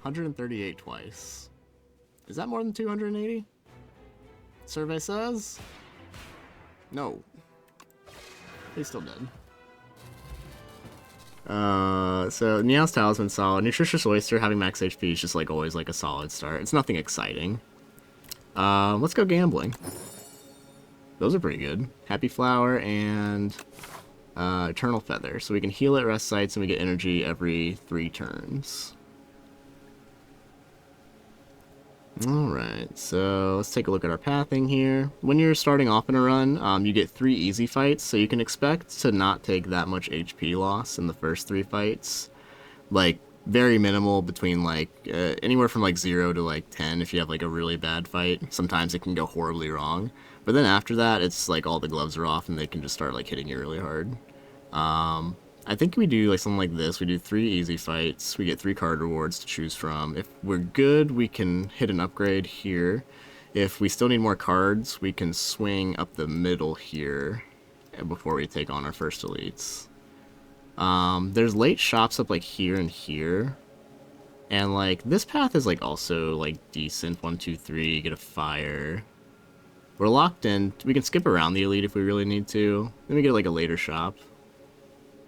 138 twice. Is that more than 280? Survey says? No. He's still dead. So Neon's Talisman solid. Nutritious Oyster having max HP is just like always like a solid start. It's nothing exciting. Let's go gambling. Those are pretty good. Happy Flower and Eternal Feather. So we can heal at rest sites and we get energy every 3 turns. Alright, so let's take a look at our pathing here. When you're starting off in a run, you get 3 easy fights, so you can expect to not take that much HP loss in the first 3 fights. Like, very minimal between, like, anywhere from, like, 0 to, like, 10 if you have, like, a really bad fight. Sometimes it can go horribly wrong. But then after that, it's, like, all the gloves are off and they can just start, like, hitting you really hard. I think we do like something like this. We do 3 easy fights. We get 3 card rewards to choose from. If we're good, we can hit an upgrade here. If we still need more cards, we can swing up the middle here before we take on our first elites. There's late shops up like here and here. And like this path is like also like decent. 1, 2, 3, get a fire. We're locked in. We can skip around the elite if we really need to. Then we get like a later shop.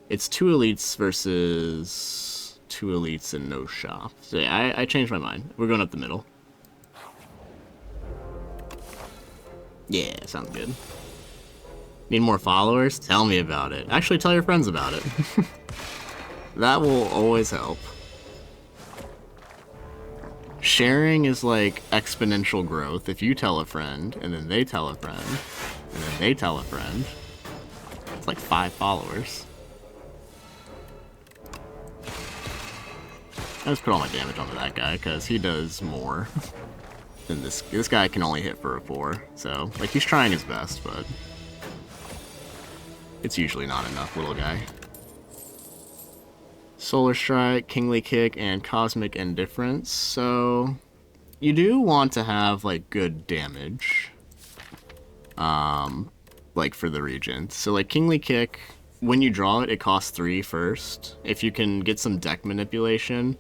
It's 2 elites versus 2 elites and no shop. So yeah, I changed my mind. We're going up the middle. Yeah, sounds good. Need more followers? Tell me about it. Actually, tell your friends about it. That will always help. Sharing is like exponential growth. If you tell a friend, and then they tell a friend, and then they tell a friend, it's like 5 followers. I just put all my damage onto that guy, because he does more than this. This guy can only hit for a 4, so, like, he's trying his best, but it's usually not enough, little guy. Solar Strike, Kingly Kick, and Cosmic Indifference, so you do want to have, like, good damage, like, for the Regent. So, like, Kingly Kick, when you draw it, it costs 3 first. If you can get some deck manipulation,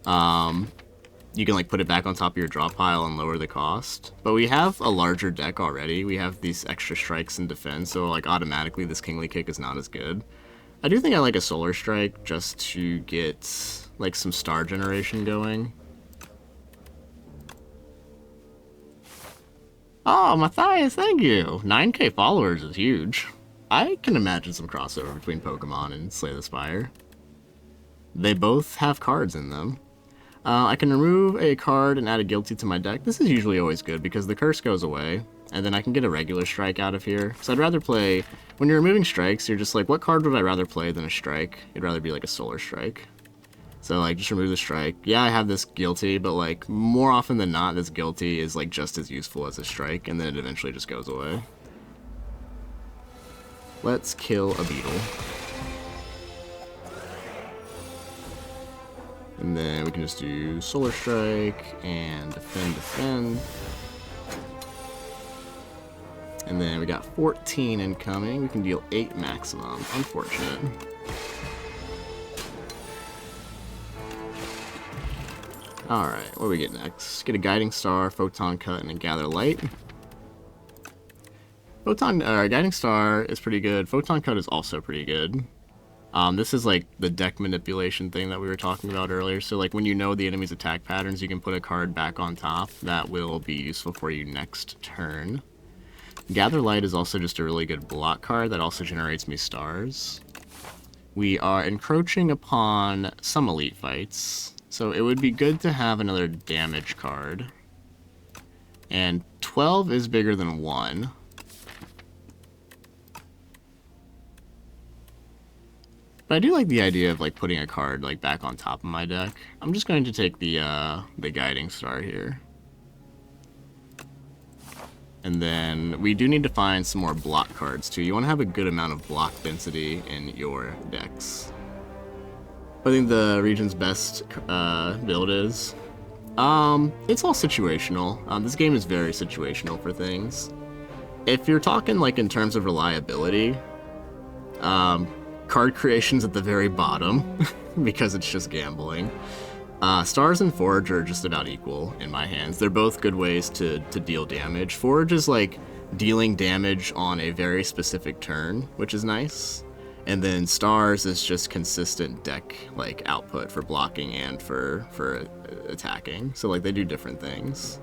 you can like put it back on top of your draw pile and lower the cost. But we have a larger deck already. We have these extra strikes and defense, so like automatically this Kingly Kick is not as good. I do think I like a Solar Strike just to get like some star generation going. Oh, Matthias, thank you! 9k followers is huge. I can imagine some crossover between Pokemon and Slay the Spire. They both have cards in them. I can remove a card and add a guilty to my deck. This is usually always good because the curse goes away, and then I can get a regular strike out of here. So I'd rather play, when you're removing strikes, you're just like, what card would I rather play than a strike? It'd rather be like a Solar Strike. So like, just remove the strike. Yeah, I have this guilty, but like, more often than not, this guilty is like just as useful as a strike, and then it eventually just goes away. Let's kill a beetle. And then we can just do Solar Strike and defend. And then we got 14 incoming. We can deal 8 maximum. Unfortunate. Alright, what do we get next? Get a Guiding Star, Photon Cut, and a Gather Light. Guiding Star is pretty good. Photon Cut is also pretty good. This is like the deck manipulation thing that we were talking about earlier. So like when you know the enemy's attack patterns, you can put a card back on top. That will be useful for you next turn. Gather Light is also just a really good block card that also generates me stars. We are encroaching upon some elite fights, so it would be good to have another damage card. And 12 is bigger than 1. But I do like the idea of like putting a card like back on top of my deck. I'm just going to take the Guiding Star here. And then we do need to find some more block cards too. You want to have a good amount of block density in your decks. I think the Regent's best build is. It's all situational. This game is very situational for things. If you're talking like in terms of reliability, card creation's at the very bottom because it's just gambling. Stars and Forge are just about equal in my hands. They're both good ways to deal damage. Forge is like dealing damage on a very specific turn, which is nice. And then Stars is just consistent deck like output for blocking and for attacking. So like they do different things.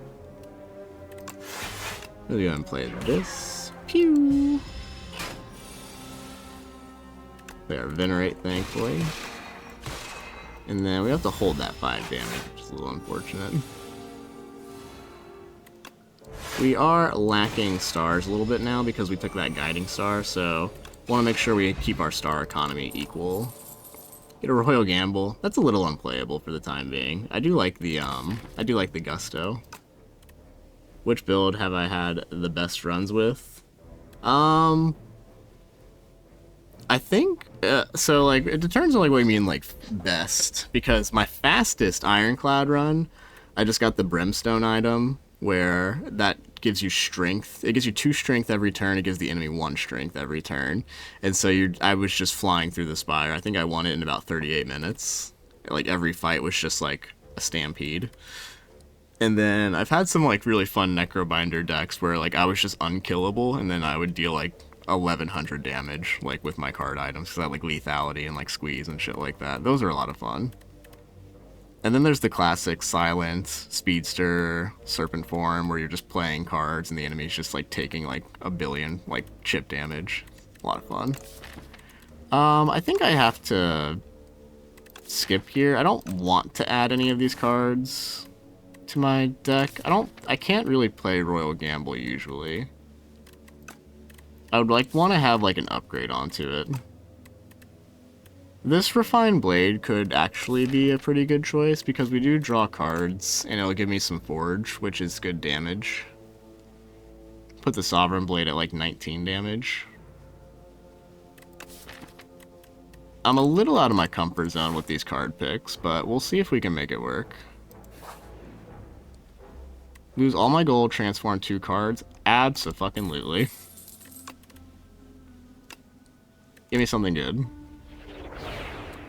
We'll go and play this. Pew! They are Venerate, thankfully. And then we have to hold that 5 damage, which is a little unfortunate. We are lacking stars a little bit now because we took that guiding star, so want to make sure we keep our star economy equal. Get a Royal Gamble. That's a little unplayable for the time being. I do like the Gusto. Which build have I had the best runs with? I think, so, like, it depends on, like, what you mean, like, best. Because my fastest Ironclad run, I just got the Brimstone item, where that gives you strength. It gives you 2 strength every turn. It gives the enemy 1 strength every turn. And so I was just flying through the Spire. I think I won it in about 38 minutes. Like, every fight was just, like, a stampede. And then I've had some, like, really fun Necrobinder decks where, like, I was just unkillable, and then I would deal, like, 1100 damage, like, with my card items, because I have, like, lethality and, like, squeeze and shit like that. Those are a lot of fun. And then there's the classic Silent, Speedster, Serpent Form, where you're just playing cards and the enemy's just, like, taking, like, a billion, like, chip damage. A lot of fun. I think I have to skip here. I don't want to add any of these cards to my deck. I can't really play Royal Gamble usually. I would like want to have like an upgrade onto it. This Refined Blade could actually be a pretty good choice because we do draw cards and it'll give me some Forge, which is good damage. Put the Sovereign Blade at like 19 damage. I'm a little out of my comfort zone with these card picks, but we'll see if we can make it work. Lose all my gold, transform 2 cards. Abso-fucking-lutely. Give me something good.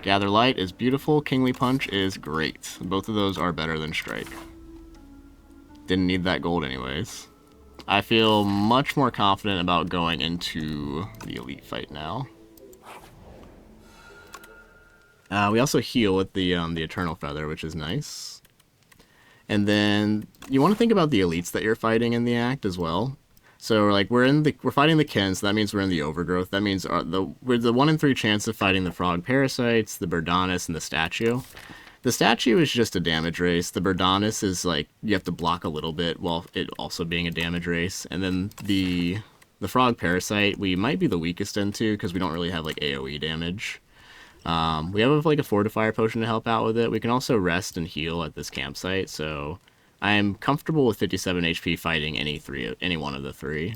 Gather Light is beautiful. Kingly Punch is great. Both of those are better than Strike. Didn't need that gold anyways. I feel much more confident about going into the Elite fight now. We also heal with the Eternal Feather, which is nice. And then you want to think about the elites that you're fighting in the act as well. So like we're fighting the Kin, so that means we're in the Overgrowth. That means we're the 1 in 3 chance of fighting the Frog Parasites, the Burdanis, and the Statue. The Statue is just a damage race. The Burdanis is like you have to block a little bit while it also being a damage race. And then the Frog Parasite we might be the weakest into because we don't really have like AoE damage. We have like a Fortifier potion to help out with it. We can also rest and heal at this campsite, so I'm comfortable with 57 HP fighting any one of the 3.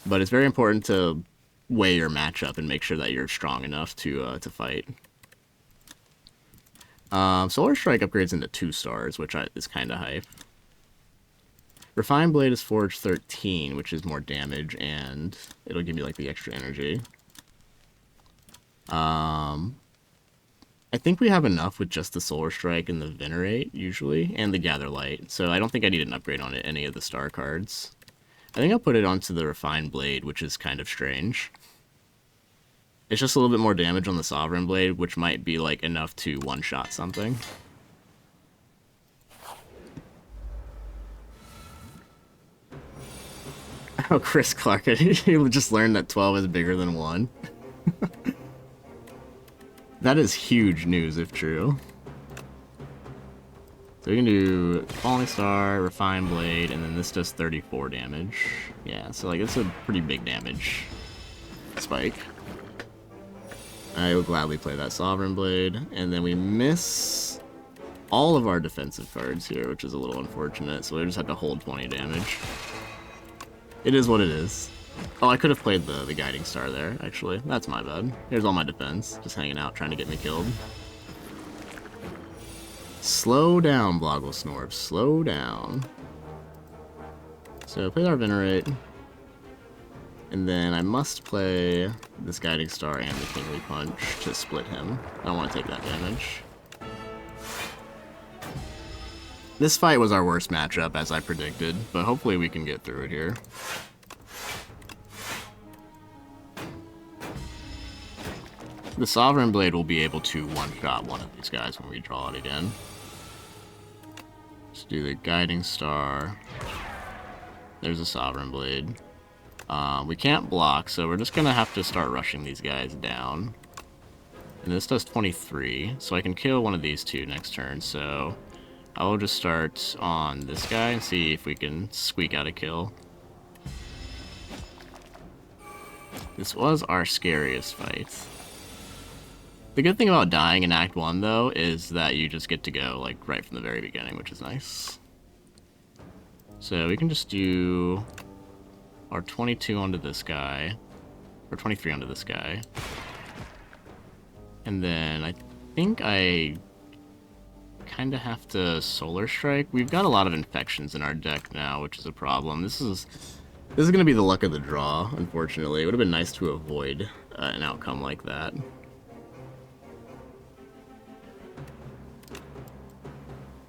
But it's very important to weigh your matchup and make sure that you're strong enough to fight. Solar Strike upgrades into 2 stars, which is kind of hype. Refined Blade is Forge 13, which is more damage, and it'll give you like the extra energy. I think we have enough with just the Solar Strike and the Venerate, usually, and the Gather Light, so I don't think I need an upgrade on any of the star cards. I think I'll put it onto the Refined Blade, which is kind of strange. It's just a little bit more damage on the Sovereign Blade, which might be, like, enough to one-shot something. Oh, Chris Clark, you just learned that 12 is bigger than 1. That is huge news if true. So we can do Falling Star, Refined Blade, and then this does 34 damage. Yeah, so like it's a pretty big damage spike. I will gladly play that Sovereign Blade, and then we miss all of our defensive cards here, which is a little unfortunate, so we just have to hold 20 damage. It is what it is. Oh, I could have played the Guiding Star there, actually. That's my bad. Here's all my defense. Just hanging out, trying to get me killed. Slow down, Blogglesnorp. Slow down. So, play our Venerate. And then I must play this Guiding Star and the Kingly Punch to split him. I don't want to take that damage. This fight was our worst matchup, as I predicted, but hopefully we can get through it here. The Sovereign Blade will be able to one-shot one of these guys when we draw it again. Let's do the Guiding Star. There's a Sovereign Blade. We can't block, so we're just gonna have to start rushing these guys down. And this does 23, so I can kill one of these two next turn, so I will just start on this guy and see if we can squeak out a kill. This was our scariest fight. The good thing about dying in Act 1, though, is that you just get to go, like, right from the very beginning, which is nice. So we can just do our 22 onto this guy, or 23 onto this guy. And then I think I kind of have to Solar Strike. We've got a lot of infections in our deck now, which is a problem. This is going to be the luck of the draw, unfortunately. It would have been nice to avoid an outcome like that.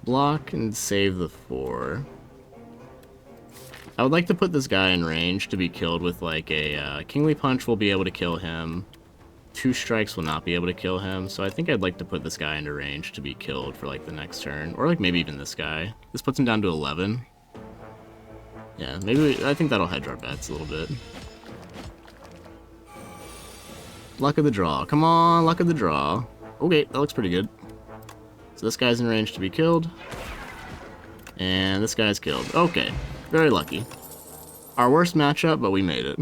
Block and save the 4. I would like to put this guy in range to be killed with like a Kingly Punch will be able to kill him. 2 strikes will not be able to kill him, so I think I'd like to put this guy into range to be killed for like the next turn, or like maybe even this guy. This puts him down to 11. Yeah, maybe I think that'll hedge our bets a little bit. Luck of the draw. Come on, luck of the draw. Okay, that looks pretty good. So this guy's in range to be killed. And this guy's killed. Okay, very lucky. Our worst matchup, but we made it.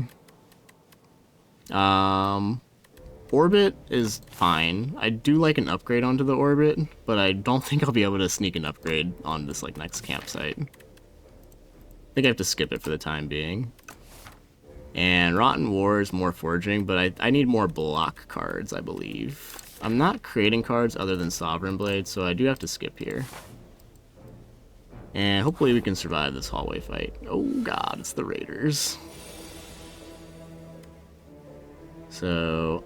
Orbit is fine. I do like an upgrade onto the Orbit, but I don't think I'll be able to sneak an upgrade on this like next campsite. I think I have to skip it for the time being. And Rotten War is more foraging, but I need more block cards, I believe. I'm not creating cards other than Sovereign Blade, so I do have to skip here. And hopefully we can survive this hallway fight. Oh god, it's the Raiders. So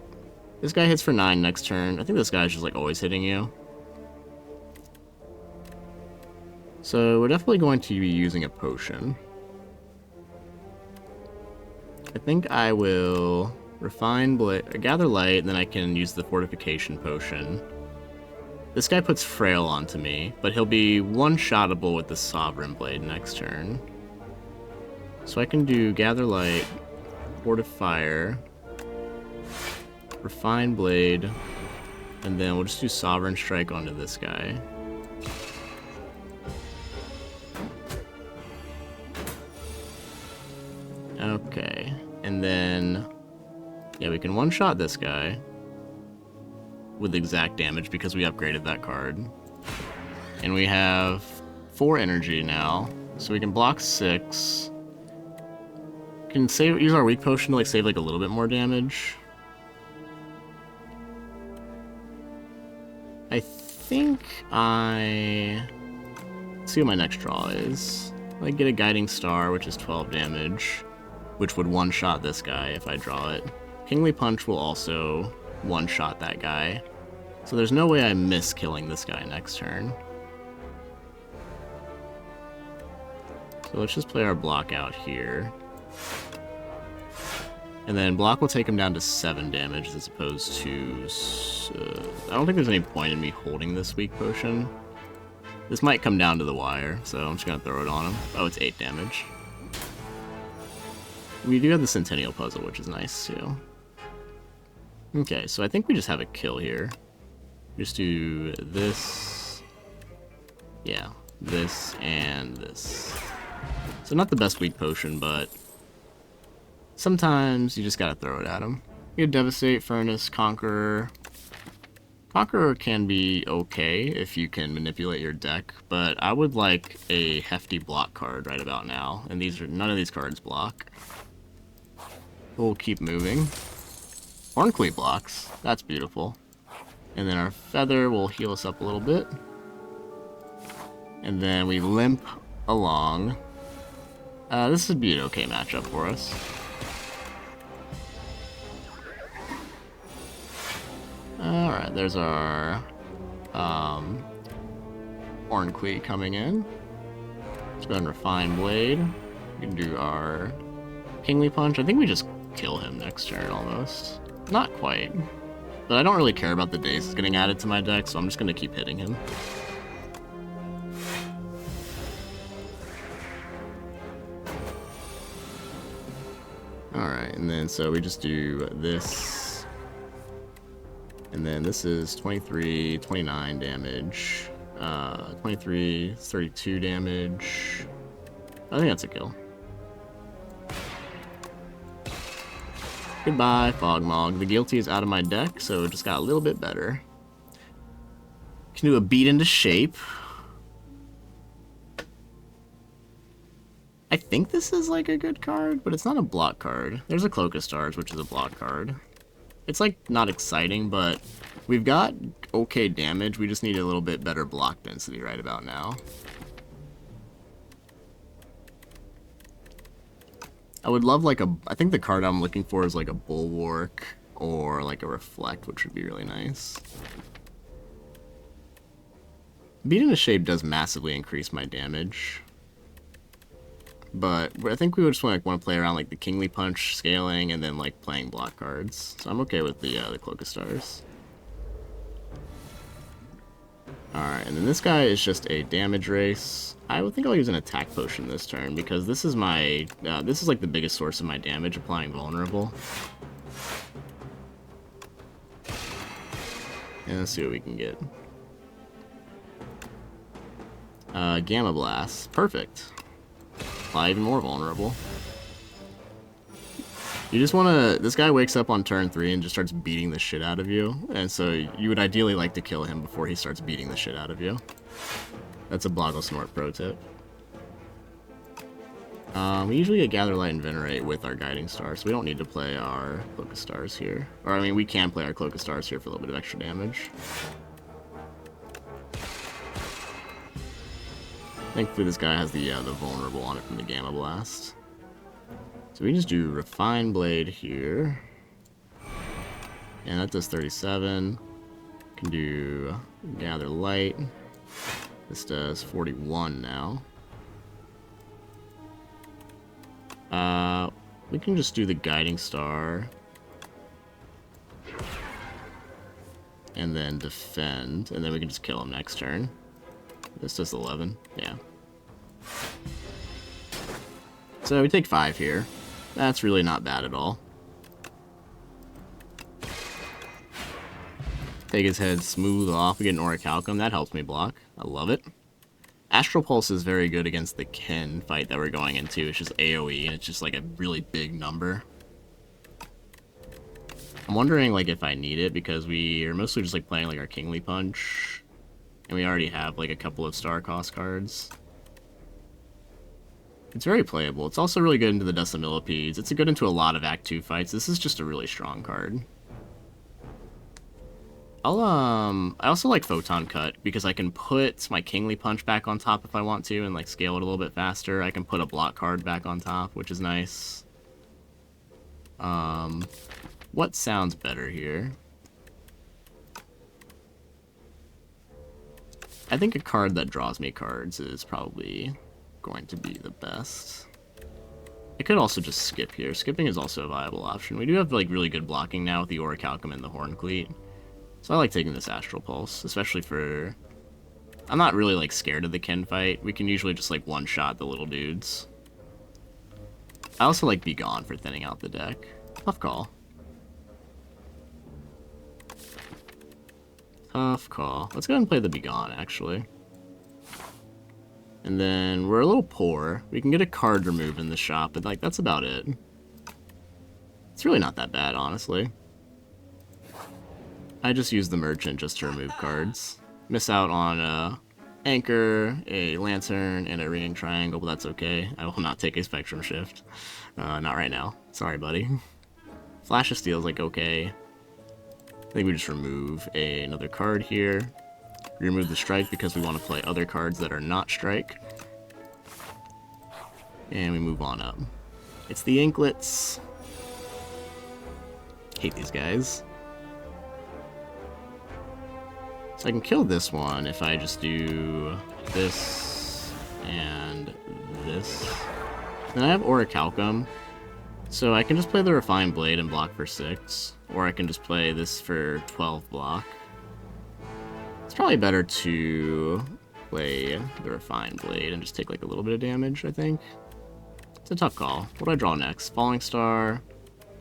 this guy hits for 9 next turn. I think this guy's just like always hitting you. So we're definitely going to be using a potion. I think I will Refine Blade, Gather Light, and then I can use the Fortification Potion. This guy puts Frail onto me, but he'll be one-shottable with the Sovereign Blade next turn. So I can do Gather Light, Fortifier, Refine Blade, and then we'll just do Sovereign Strike onto this guy. Okay, and then yeah, we can one-shot this guy with exact damage because we upgraded that card. And we have 4 energy now, so we can block 6. Can use our weak potion to like save like a little bit more damage. I think let's see what my next draw is. I get a Guiding Star, which is 12 damage, which would one-shot this guy if I draw it. Kingly Punch will also one-shot that guy. So there's no way I miss killing this guy next turn. So let's just play our block out here. And then block will take him down to 7 damage as opposed to... I don't think there's any point in me holding this weak potion. This might come down to the wire, so I'm just going to throw it on him. Oh, it's 8 damage. We do have the Centennial Puzzle, which is nice too. Okay, so I think we just have a kill here. Just do this. Yeah, this and this. So not the best weak potion, but sometimes you just gotta throw it at him. You have Devastate, Furnace, Conqueror. Conqueror can be okay if you can manipulate your deck, but I would like a hefty block card right about now, and none of these cards block. We'll keep moving. Horncleave blocks. That's beautiful. And then our Feather will heal us up a little bit. And then we limp along. This would be an okay matchup for us. Alright, there's our Ornquist coming in. Let's go ahead and Refine Blade. We can do our Kingly Punch. I think we just kill him next turn almost. Not quite. But I don't really care about the days getting added to my deck, so I'm just going to keep hitting him. Alright, and then so we just do this. And then this is 23, 29 damage. 23, 32 damage. I think that's a kill. Goodbye, Fogmog. The Guilty is out of my deck, so it just got a little bit better. Can do a Beat into Shape. I think this is like a good card, but it's not a block card. There's a Cloak of Stars, which is a block card. It's like not exciting, but we've got okay damage. We just need a little bit better block density right about now. I would love like I think the card I'm looking for is like a Bulwark or like a Reflect, which would be really nice. Beat into Shape does massively increase my damage. But I think we would just want to play around like the Kingly Punch scaling and then like playing block cards. So I'm okay with the Cloak of Stars. Alright, and then this guy is just a damage race. I would think I'll use an attack potion this turn because this is my this is like the biggest source of my damage, applying vulnerable. And let's see what we can get. Gamma Blast, perfect. Apply even more vulnerable. You just want to... This guy wakes up on turn 3 and just starts beating the shit out of you. And so you would ideally like to kill him before he starts beating the shit out of you. That's a Boggle Snort pro tip. We usually get Gather Light and Venerate with our Guiding Star, so we don't need to play our Cloak of Stars here. Or, I mean, we can play our Cloak of Stars here for a little bit of extra damage. Thankfully, this guy has the vulnerable on it from the Gamma Blast. So we just do Refine Blade here. And that does 37. Can do Gather Light. This does 41 now. We can just do the Guiding Star. And then defend. And then we can just kill him next turn. This does 11. Yeah. So we take 5 here. That's really not bad at all. Take his head smooth off. We get an Orichalcum. That helps me block. I love it. Astral Pulse is very good against the Ken fight that we're going into. It's just AoE, and it's just like a really big number. I'm wondering like if I need it, because we are mostly just like playing like our Kingly Punch. And we already have like a couple of star cost cards. It's very playable. It's also really good into the Dust of Millipedes. It's good into a lot of Act 2 fights. This is just a really strong card. I also like Photon Cut because I can put my Kingly Punch back on top if I want to and like scale it a little bit faster. I can put a block card back on top, which is nice. What sounds better here? I think a card that draws me cards is probably going to be the best. I could also just skip here. Skipping is also a viable option. We do have like really good blocking now with the Orichalcum and the Horncleat. So I like taking this Astral Pulse, especially for... I'm not really like scared of the Ken fight. We can usually just like one-shot the little dudes. I also like Be Gone for thinning out the deck. Tough call. Tough call. Let's go ahead and play the Be Gone, actually. And then we're a little poor. We can get a card removed in the shop, but like that's about it. It's really not that bad, honestly. I just use the Merchant just to remove cards. Miss out on a Anchor, a Lantern, and a Ringing Triangle, but that's okay. I will not take a Spectrum Shift. Not right now. Sorry, buddy. Flash of Steel is like okay. I think we just remove another card here. We remove the Strike because we want to play other cards that are not Strike. And we move on up. It's the Inklets. Hate these guys. So I can kill this one if I just do this and this. Then I have Orichalcum, so I can just play the Refined Blade and block for 6, or I can just play this for 12 block. It's probably better to play the Refined Blade and just take like a little bit of damage, I think. It's a tough call. What do I draw next? Falling Star,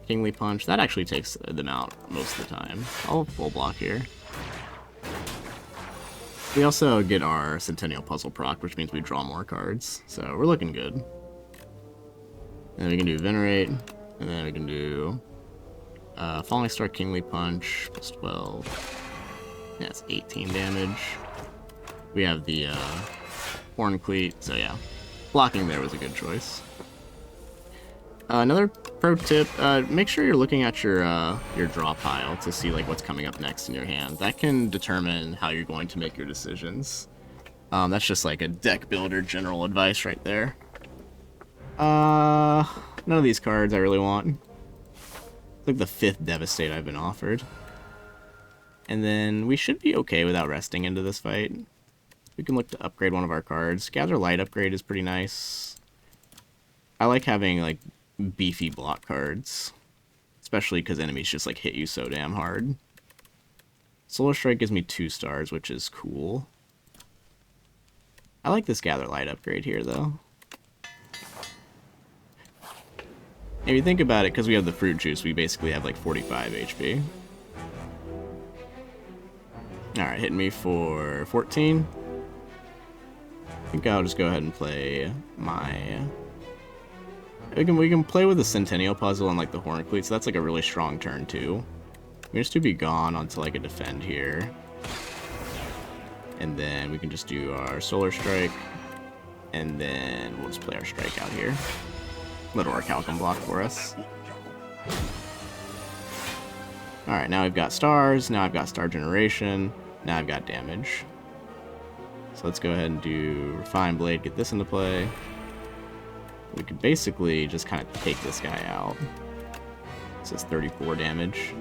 Kingly Punch. That actually takes them out most of the time. I'll full block here. We also get our Centennial Puzzle proc, which means we draw more cards, so we're looking good. And then we can do Venerate, and then we can do Falling Star, Kingly Punch, plus 12. Yeah, it's 18 damage. We have the Horn Cleat, so yeah. Blocking there was a good choice. Another pro tip, make sure you're looking at your draw pile to see like what's coming up next in your hand. That can determine how you're going to make your decisions. That's just like a deck builder general advice right there. None of these cards I really want. It's like the 5th Devastate I've been offered. And then we should be okay without resting into this fight. We can look to upgrade one of our cards. Gather Light upgrade is pretty nice. I like having like beefy block cards, especially because enemies just like hit you so damn hard. Solar Strike gives me 2 stars, which is cool. I like this Gather Light upgrade here though. If you think about it, because we have the fruit juice, we basically have like 45 HP. Alright, hitting me for 14. I think I'll just go ahead and play my... We can play with the Centennial Puzzle and like the Horn Cleat, so that's like a really strong turn too. We just do Be Gone onto like a defend here. And then we can just do our Solar Strike. And then we'll just play our Strike out here. Let Orichalcum block for us. Alright, now we've got stars, now I've got star generation, now I've got damage. So let's go ahead and do Refined Blade, get this into play. We could basically just kind of take this guy out. This is 34 damage.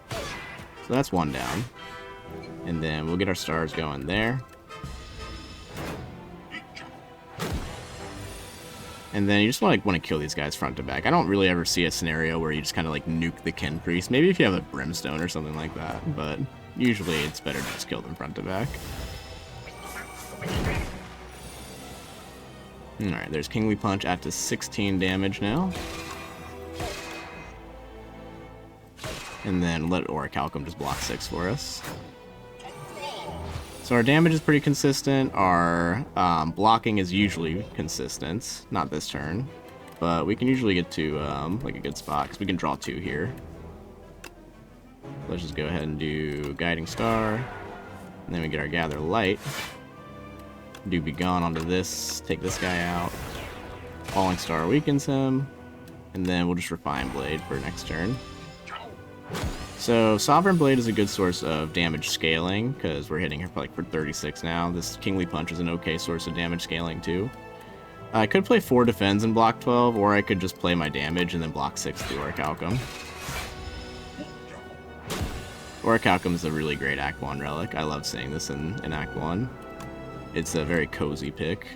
So that's 1 down. And then we'll get our stars going there. And then you just want to kill these guys front to back. I don't really ever see a scenario where you just kind of like nuke the Kin Priest. Maybe if you have a Brimstone or something like that, but usually it's better to just kill them front to back. Alright, there's Kingly Punch at to 16 damage now. And then let Orichalcum just block 6 for us. So our damage is pretty consistent, our blocking is usually consistent, not this turn, but we can usually get to like a good spot, because we can draw 2 here. Let's just go ahead and do Guiding Star, and then we get our Gather Light, do Be Gone onto this, take this guy out, Falling Star weakens him, and then we'll just Refine Blade for next turn. So Sovereign Blade is a good source of damage scaling, because we're hitting her for 36 now. This Kingly Punch is an okay source of damage scaling too. I could play 4 defends and block 12, or I could just play my damage and then block 6 through Orichalcum. Orichalcum is a really great Act 1 relic. I love seeing this in Act 1. It's a very cozy pick.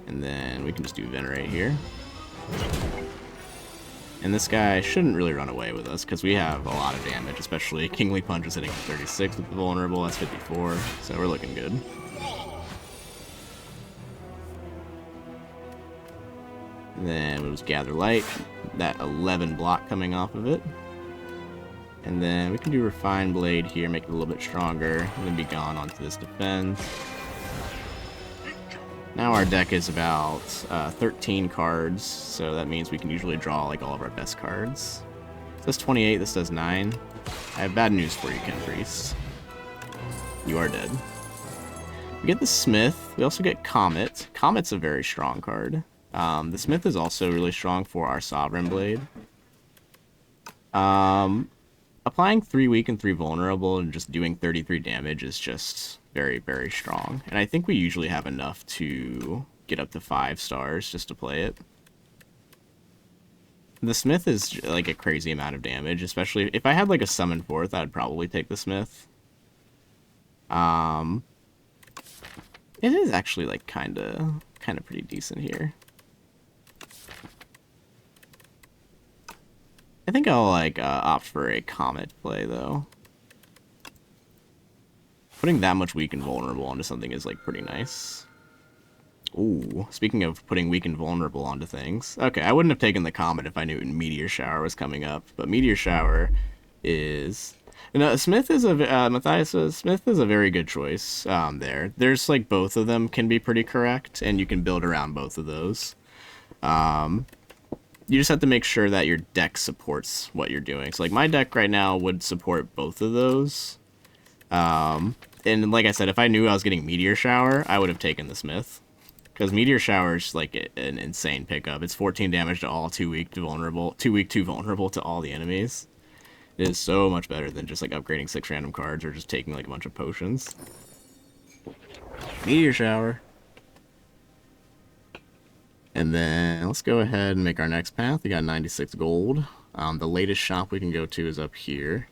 And then we can just do Venerate here. And this guy shouldn't really run away with us, because we have a lot of damage, especially Kingly Punch is hitting 36 with the vulnerable, that's 54, so we're looking good. And then we'll just Gather Light, that 11 block coming off of it. And then we can do Refine Blade here, make it a little bit stronger, and then Be Gone onto this defense. Now our deck is about 13 cards, so that means we can usually draw like all of our best cards. This does 28, this does 9. I have bad news for you, Kin Priest. You are dead. We get the Smith, we also get Comet. Comet's a very strong card. The Smith is also really strong for our Sovereign Blade. Applying 3 weak and 3 vulnerable and just doing 33 damage is just very, very strong. And I think we usually have enough to get up to 5 stars just to play it. The Smith is like a crazy amount of damage, especially if I had like a summon fourth, I'd probably take the Smith. It is actually like kind of pretty decent here. I think I'll like opt for a Comet play though. Putting that much weak and vulnerable onto something is like pretty nice. Ooh, speaking of putting weak and vulnerable onto things. Okay, I wouldn't have taken the Comet if I knew Meteor Shower was coming up, but Meteor Shower is... Smith is a... Matthias, Smith is a very good choice there. There's, like, both of them can be pretty correct, and you can build around both of those. You just have to make sure that your deck supports what you're doing. So, like, my deck right now would support both of those. And like I said, if I knew I was getting Meteor Shower, I would have taken the Smith. Because Meteor Shower is like an insane pickup. It's 14 damage to all, 2 weak, 2 vulnerable to all the enemies. It is so much better than just like upgrading 6 random cards or just taking like a bunch of potions. Meteor Shower. And then let's go ahead and make our next path. We got 96 gold. The latest shop we can go to is up here.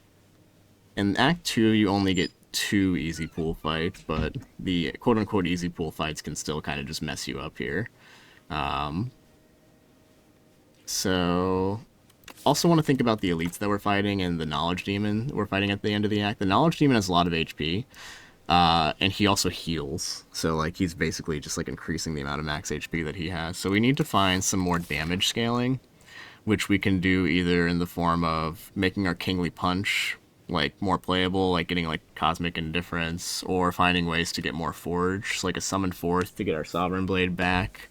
In Act 2, you only get 2 easy pool fights, but the quote-unquote easy pool fights can still kind of just mess you up here. So, also want to think about the elites that we're fighting and the Knowledge Demon we're fighting at the end of the act. The Knowledge Demon has a lot of HP, and he also heals. So, like, he's basically just, like, increasing the amount of max HP that he has. So we need to find some more damage scaling, which we can do either in the form of making our Kingly Punch like more playable, like getting like Cosmic Indifference, or finding ways to get more Forge, like a Summon Fourth to get our Sovereign Blade back.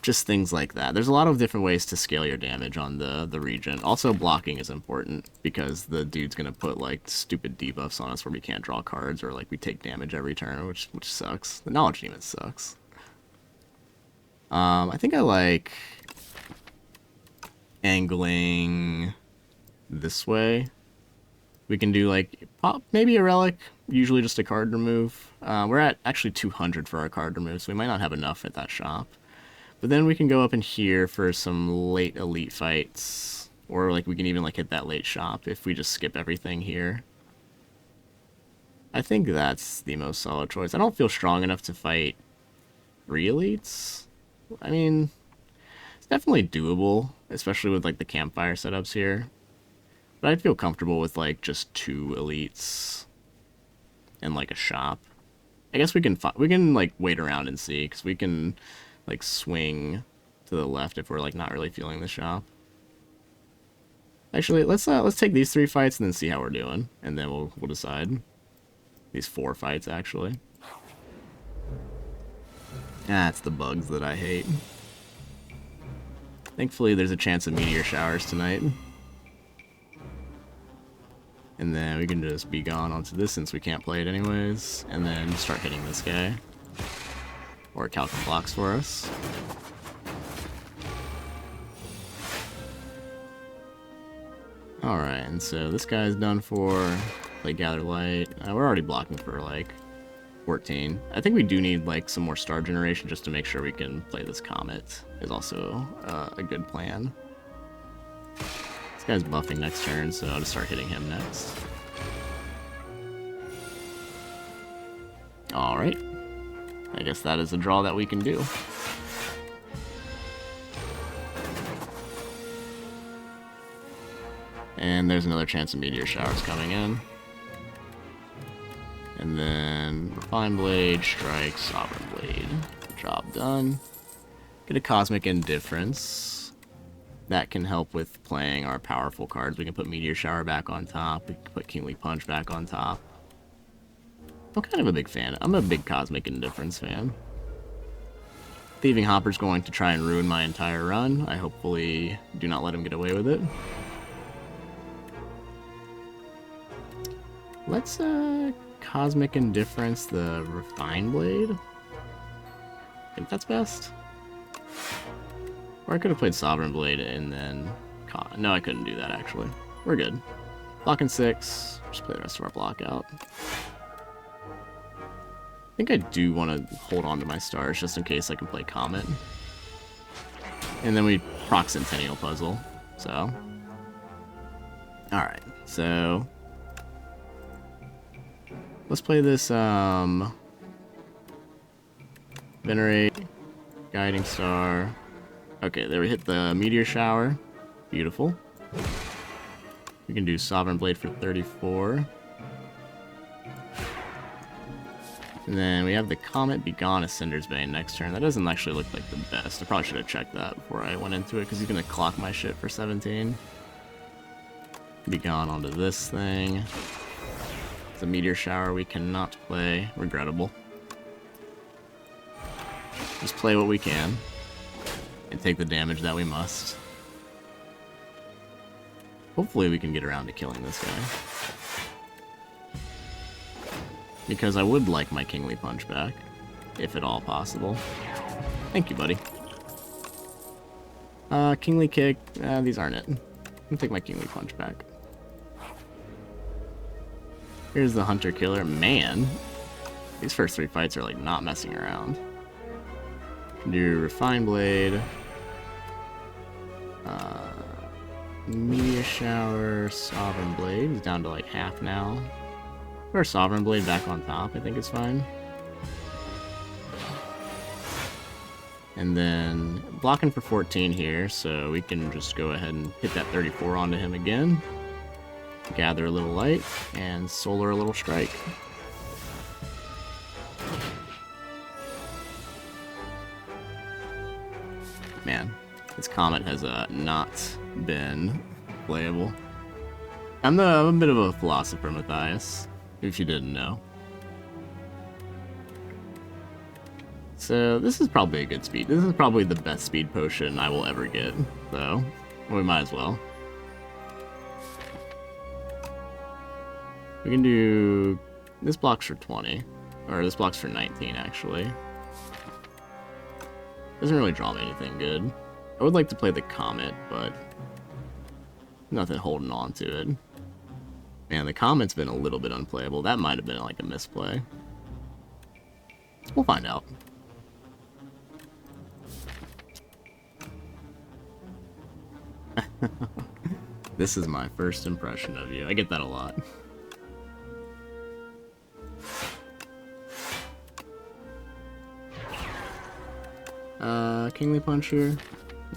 Just things like that. There's a lot of different ways to scale your damage on the Regent. Also, blocking is important, because the dude's gonna put like stupid debuffs on us where we can't draw cards, or like we take damage every turn, which sucks. The Knowledge Demon sucks. I think I like angling this way. We can do like maybe a relic, usually just a card remove. We're at actually 200 for our card remove, so we might not have enough at that shop. But then we can go up in here for some late elite fights, or like we can even like hit that late shop if we just skip everything here. I think that's the most solid choice. I don't feel strong enough to fight 3 elites. I mean, it's definitely doable, especially with like the campfire setups here. But I'd feel comfortable with like just 2 elites and like a shop. I guess we can like wait around and see, because we can like swing to the left if we're like not really feeling the shop. Actually, let's take these 3 fights and then see how we're doing, and then we'll decide. These 4 fights actually. It's the bugs that I hate. Thankfully, there's a chance of Meteor Showers tonight. And then we can just be gone onto this since we can't play it anyways. And then start hitting this guy. Or Calcul blocks for us. Alright, and so this guy's done for. Play Gather Light. We're already blocking for like 14. I think we do need like some more star generation just to make sure we can play this Comet. Is also a good plan. This guy's buffing next turn, so I'll just start hitting him next. Alright. I guess that is a draw that we can do. And there's another chance of Meteor Showers coming in. And then Refine Blade, Strike, Sovereign Blade. Job done. Get a Cosmic Indifference. That can help with playing our powerful cards. We can put Meteor Shower back on top. We can put Kingly Punch back on top. I'm kind of a big fan. I'm a big Cosmic Indifference fan. Thieving Hopper's going to try and ruin my entire run. I hopefully do not let him get away with it. Let's Cosmic Indifference the Refine Blade. I think that's best. Or I could have played Sovereign Blade and then... No, I couldn't do that, actually. We're good. Blocking 6. Just play the rest of our block out. I think I do want to hold on to my stars just in case I can play Comet. And then we proc Centennial Puzzle. So. Alright, so. Let's play this, Venerate, Guiding Star. Okay, there we hit the Meteor Shower. Beautiful. We can do Sovereign Blade for 34. And then we have the Comet Begone Ascender's Bane next turn. That doesn't actually look like the best. I probably should have checked that before I went into it, because he's going to clock my shit for 17. Begone onto this thing. It's a Meteor Shower we cannot play. Regrettable. Just play what we can. And take the damage that we must. Hopefully we can get around to killing this guy. Because I would like my Kingly Punch back, if at all possible. Thank you, buddy. Kingly Kick, these aren't it. I'll take my Kingly Punch back. Here's the Hunter Killer. Man, these first 3 fights are like not messing around. Do Refine Blade. Meteor Shower, Sovereign Blade. He's down to like half now. Or Sovereign Blade back on top, I think it's fine. And then blocking for 14 here, so we can just go ahead and hit that 34 onto him again. Gather a little light, and solar a little strike. Man, this Comet has not been playable. I'm a bit of a philosopher, Matthias, if you didn't know. So this is probably a good speed. This is probably the best speed potion I will ever get, so we might as well. We can do... This blocks for 20. Or this blocks for 19, actually. Doesn't really draw me anything good. I would like to play the Comet, but... nothing holding on to it. Man, the Comet's been a little bit unplayable. That might have been like a misplay. We'll find out. This is my first impression of you. I get that a lot. Kingly Puncher.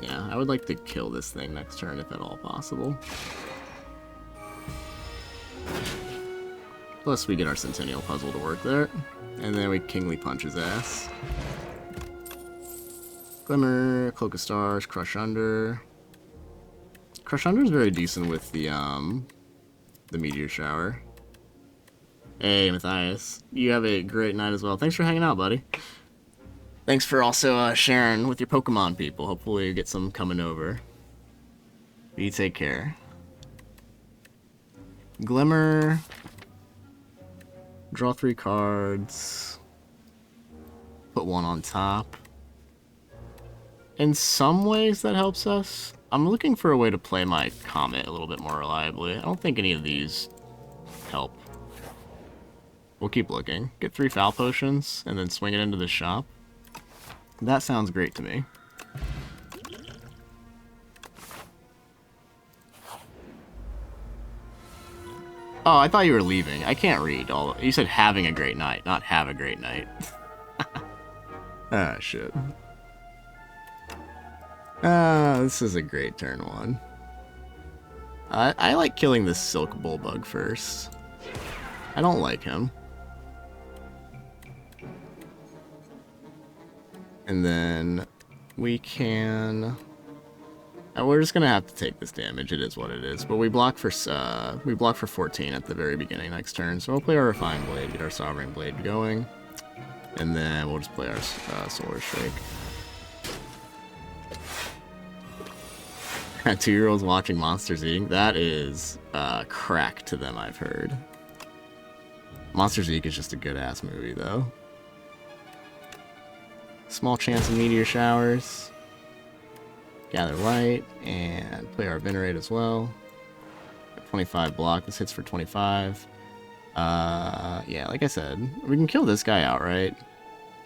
Yeah, I would like to kill this thing next turn if at all possible. Plus we get our Centennial Puzzle to work there. And then we Kingly Punch his ass. Glimmer, Cloak of Stars, Crush Under. Crush Under is very decent with the Meteor Shower. Hey, Matthias. You have a great night as well. Thanks for hanging out, buddy. Thanks for also sharing with your Pokemon people. Hopefully you get some coming over. You take care. Glimmer. Draw 3 cards. Put 1 on top. In some ways that helps us. I'm looking for a way to play my Comet a little bit more reliably. I don't think any of these help. We'll keep looking. Get 3 Foul Potions and then swing it into the shop. That sounds great to me. Oh, I thought you were leaving. I can't read all. You said having a great night, not have a great night. Ah, shit. This is a great turn 1. I like killing this Silk Bullbug first. I don't like him. And then we can... we're just gonna have to take this damage. It is what it is. But we block for 14 at the very beginning next turn. So we'll play our Refined Blade, get our Sovereign Blade going, and then we'll just play our Solar Strike. 2-year-olds watching Monsters Inc. That is crack to them, I've heard. Monsters Inc. is just a good-ass movie, though. Small chance of Meteor Showers. Gather Light, and play our Venerate as well. 25 block, this hits for 25. Yeah, like I said, we can kill this guy outright.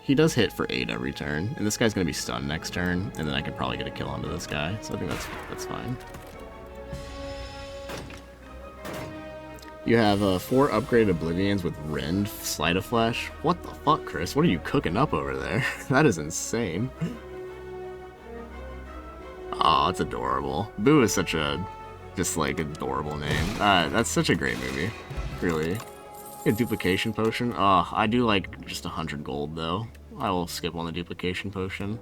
He does hit for 8 every turn, and this guy's gonna be stunned next turn, and then I can probably get a kill onto this guy, so I think that's fine. You have 4 upgraded Oblivions with Rend, Sleight of Flesh. What the fuck, Chris? What are you cooking up over there? That is insane. Oh, it's adorable. Boo is such a, just like, adorable name. That's such a great movie. Really. A duplication potion. Oh, I do like just 100 gold, though. I will skip on the duplication potion.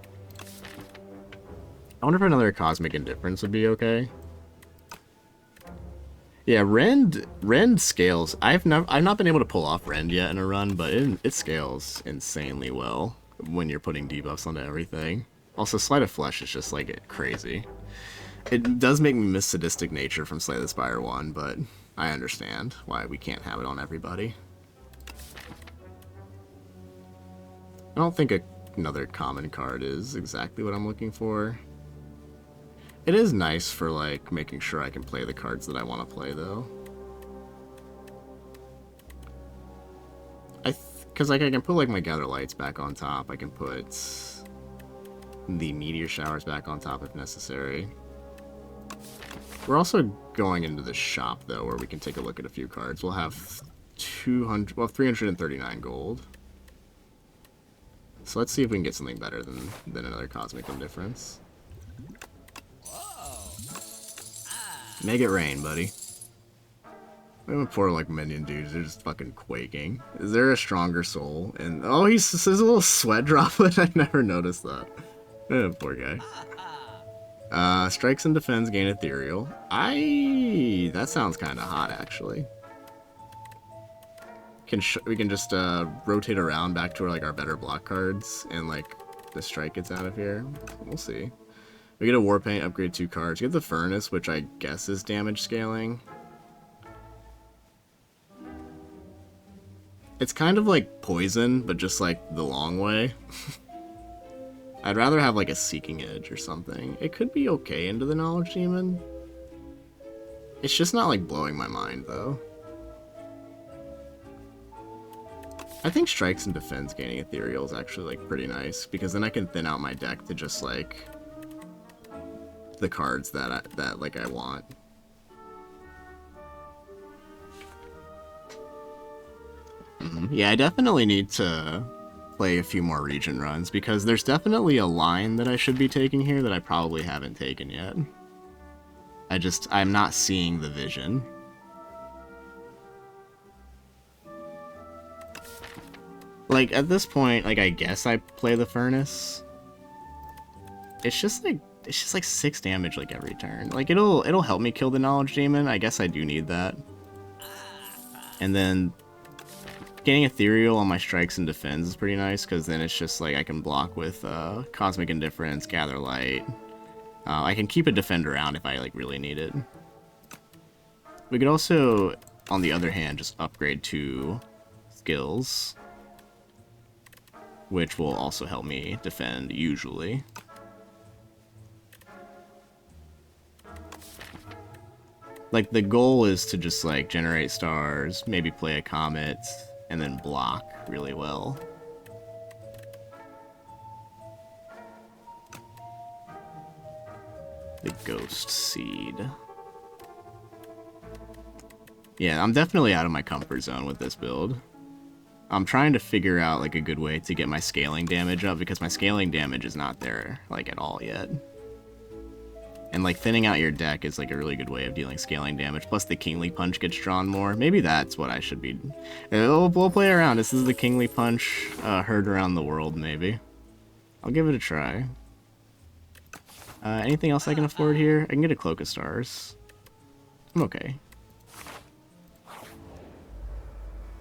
I wonder if another Cosmic Indifference would be okay. Yeah, Rend scales. I've not been able to pull off Rend yet in a run, but it scales insanely well when you're putting debuffs onto everything. Also, Sleight of Flesh is just like crazy. It does make me miss Sadistic Nature from Slay the Spire 1, but I understand why we can't have it on everybody. I don't think another common card is exactly what I'm looking for. It is nice for, like, making sure I can play the cards that I want to play, though. Because, like, I can put, like, my Gather Lights back on top. I can put the Meteor Showers back on top if necessary. We're also going into the shop, though, where we can take a look at a few cards. We'll have 339 gold. So let's see if we can get something better than another Cosmic Indifference. Make it rain, buddy. We have poor, like, minion dudes. They're just fucking quaking. Is there a stronger soul? And oh, he's a little sweat droplet. I never noticed that. Poor guy. Strikes and defends gain ethereal. That sounds kind of hot, actually. We can just rotate around back to like our better block cards, and like the strike gets out of here. We'll see. We get a War Paint, upgrade 2 cards. We get the Furnace, which I guess is damage scaling. It's kind of like Poison, but just like the long way. I'd rather have like a Seeking Edge or something. It could be okay into the Knowledge Demon. It's just not like blowing my mind though. I think Strikes and Defense gaining Ethereal is actually like pretty nice, because then I can thin out my deck to just like the cards that I want. Yeah, I definitely need to play a few more Regent runs, because there's definitely a line that I should be taking here that I probably haven't taken yet. I'm not seeing the vision. Like, at this point, like, I guess I play the Furnace. It's just like 6 damage, like, every turn. Like, it'll help me kill the Knowledge Demon. I guess I do need that. And then getting Ethereal on my strikes and defends is pretty nice, because then it's just, like, I can block with Cosmic Indifference, Gather Light. I can keep a Defender around if I, like, really need it. We could also, on the other hand, just upgrade 2 skills, which will also help me defend, usually. Like, the goal is to just, like, generate stars, maybe play a comet, and then block really well. The Ghost Seed. Yeah, I'm definitely out of my comfort zone with this build. I'm trying to figure out, like, a good way to get my scaling damage up, because my scaling damage is not there, like, at all yet. And, like, thinning out your deck is, like, a really good way of dealing scaling damage. Plus, the Kingly Punch gets drawn more. Maybe that's what I should be... We'll play around. This is the Kingly Punch heard around the world, maybe. I'll give it a try. Anything else I can afford here? I can get a Cloak of Stars. I'm okay.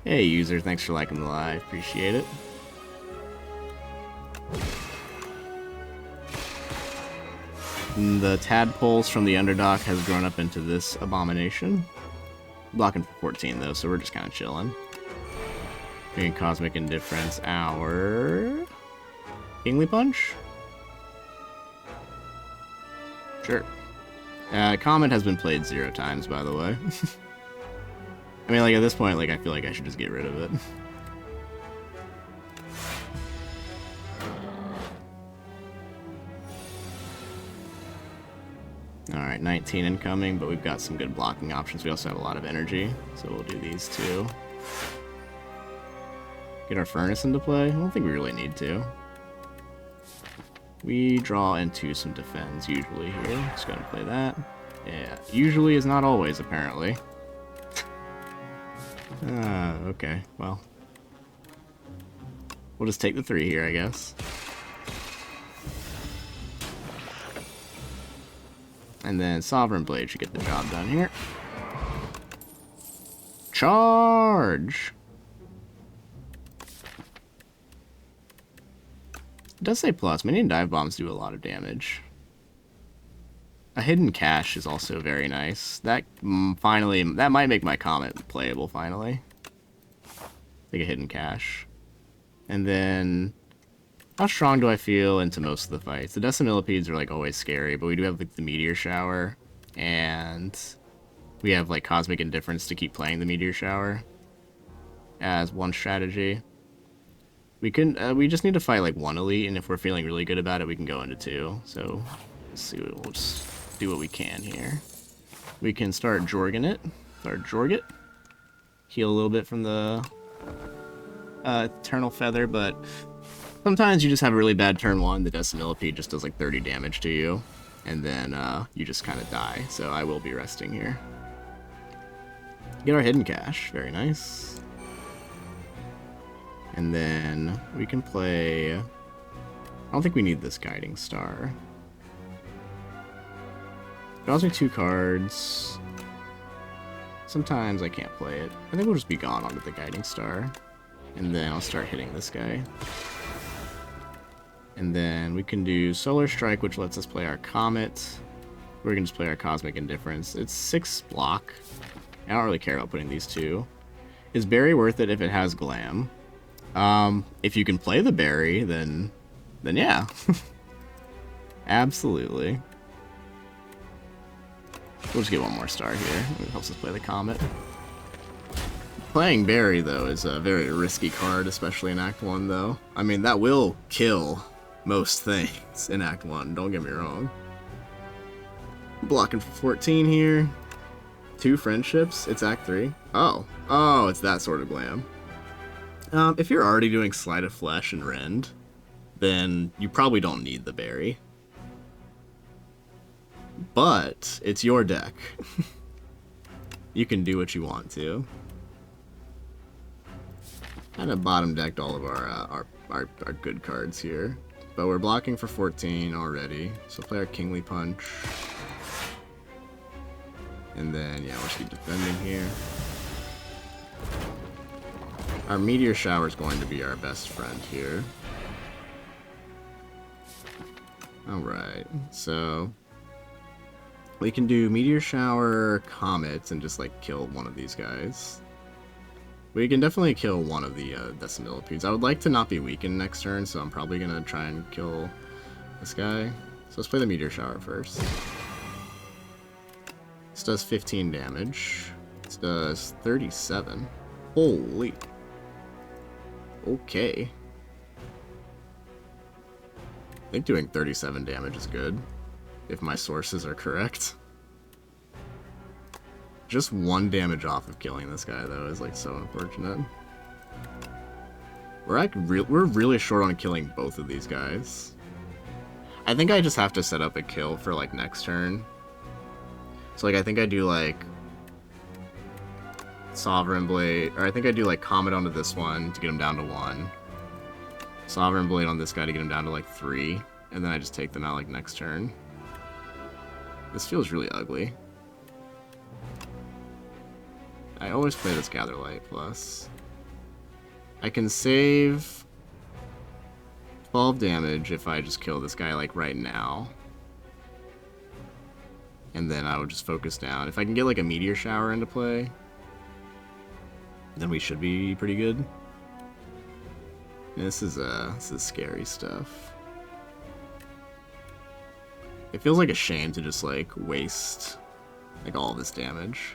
Hey, user. Thanks for liking the live. Appreciate it. The tadpoles from the Underdock has grown up into this abomination. Blocking for 14 though, so we're just kind of chilling. Making Cosmic Indifference our Kingly Punch? Sure. Comet has been played 0 times, by the way. I mean, like, at this point, like, I feel like I should just get rid of it. Alright, 19 incoming, but we've got some good blocking options. We also have a lot of energy, so we'll do these two. Get our furnace into play? I don't think we really need to. We draw into some defense usually here. Just gonna play that. Yeah, usually is not always, apparently. Okay, well. We'll just take the 3 here, I guess. And then Sovereign Blade should get the job done here. Charge! It does say plus. Minion dive bombs do a lot of damage. A hidden cache is also very nice. That finally, that might make my comet playable finally. Like a hidden cache. And then, how strong do I feel into most of the fights? The Decimillipedes are like always scary, but we do have like the Meteor Shower, and we have like Cosmic Indifference to keep playing the Meteor Shower as one strategy. We just need to fight like 1 elite, and if we're feeling really good about it, we can go into 2. So let's see, we'll just do what we can here. We can start Jorging it, heal a little bit from the Eternal Feather, but sometimes you just have a really bad turn 1. The Decimillipede just does like 30 damage to you, and then you just kind of die. So I will be resting here. Get our hidden cache, very nice. And then we can play. I don't think we need this Guiding Star. Draws me 2 cards. Sometimes I can't play it. I think we'll just be gone onto the Guiding Star. And then I'll start hitting this guy. And then we can do Solar Strike, which lets us play our Comet. We're going to just play our Cosmic Indifference. It's 6 block. I don't really care about putting these 2. Is Berry worth it if it has Glam? If you can play the Berry, then yeah. Absolutely. We'll just get 1 more star here. It helps us play the Comet. Playing Berry, though, is a very risky card, especially in Act 1, though. I mean, that will kill most things in Act 1, don't get me wrong. Blocking for 14 here. 2 friendships. It's Act 3. Oh, it's that sort of glam. If you're already doing Sleight of Flesh and Rend, then you probably don't need the Berry. But it's your deck. You can do what you want to. Kind of bottom decked all of our good cards here, but we're blocking for 14 already. So play our Kingly Punch, and then yeah, we'll just keep defending here. Our Meteor Shower is going to be our best friend here. All right, so we can do Meteor Shower, Comets, and just like kill one of these guys. We can definitely kill one of the Decimillipedes. I would like to not be weakened next turn, so I'm probably going to try and kill this guy. So let's play the Meteor Shower first. This does 15 damage. This does 37. Holy. Okay. I think doing 37 damage is good, if my sources are correct. Just 1 damage off of killing this guy, though, is like so unfortunate. We're really short on killing both of these guys. I think I just have to set up a kill for like next turn. So like I think I do like Sovereign Blade, or I think I do like Comet onto this one to get him down to 1. Sovereign Blade on this guy to get him down to like 3, and then I just take them out like next turn. This feels really ugly. I always play this Gather Light plus. I can save 12 damage if I just kill this guy like right now. And then I would just focus down. If I can get like a Meteor Shower into play, then we should be pretty good. This is scary stuff. It feels like a shame to just like waste like all this damage.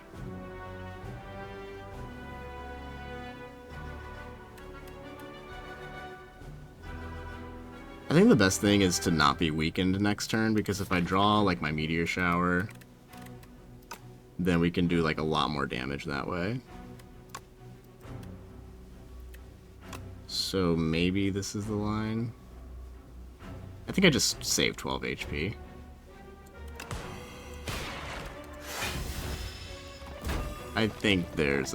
I think the best thing is to not be weakened next turn, because if I draw, like, my Meteor Shower, then we can do, like, a lot more damage that way. So maybe this is the line. I think I just saved 12 HP. I think there's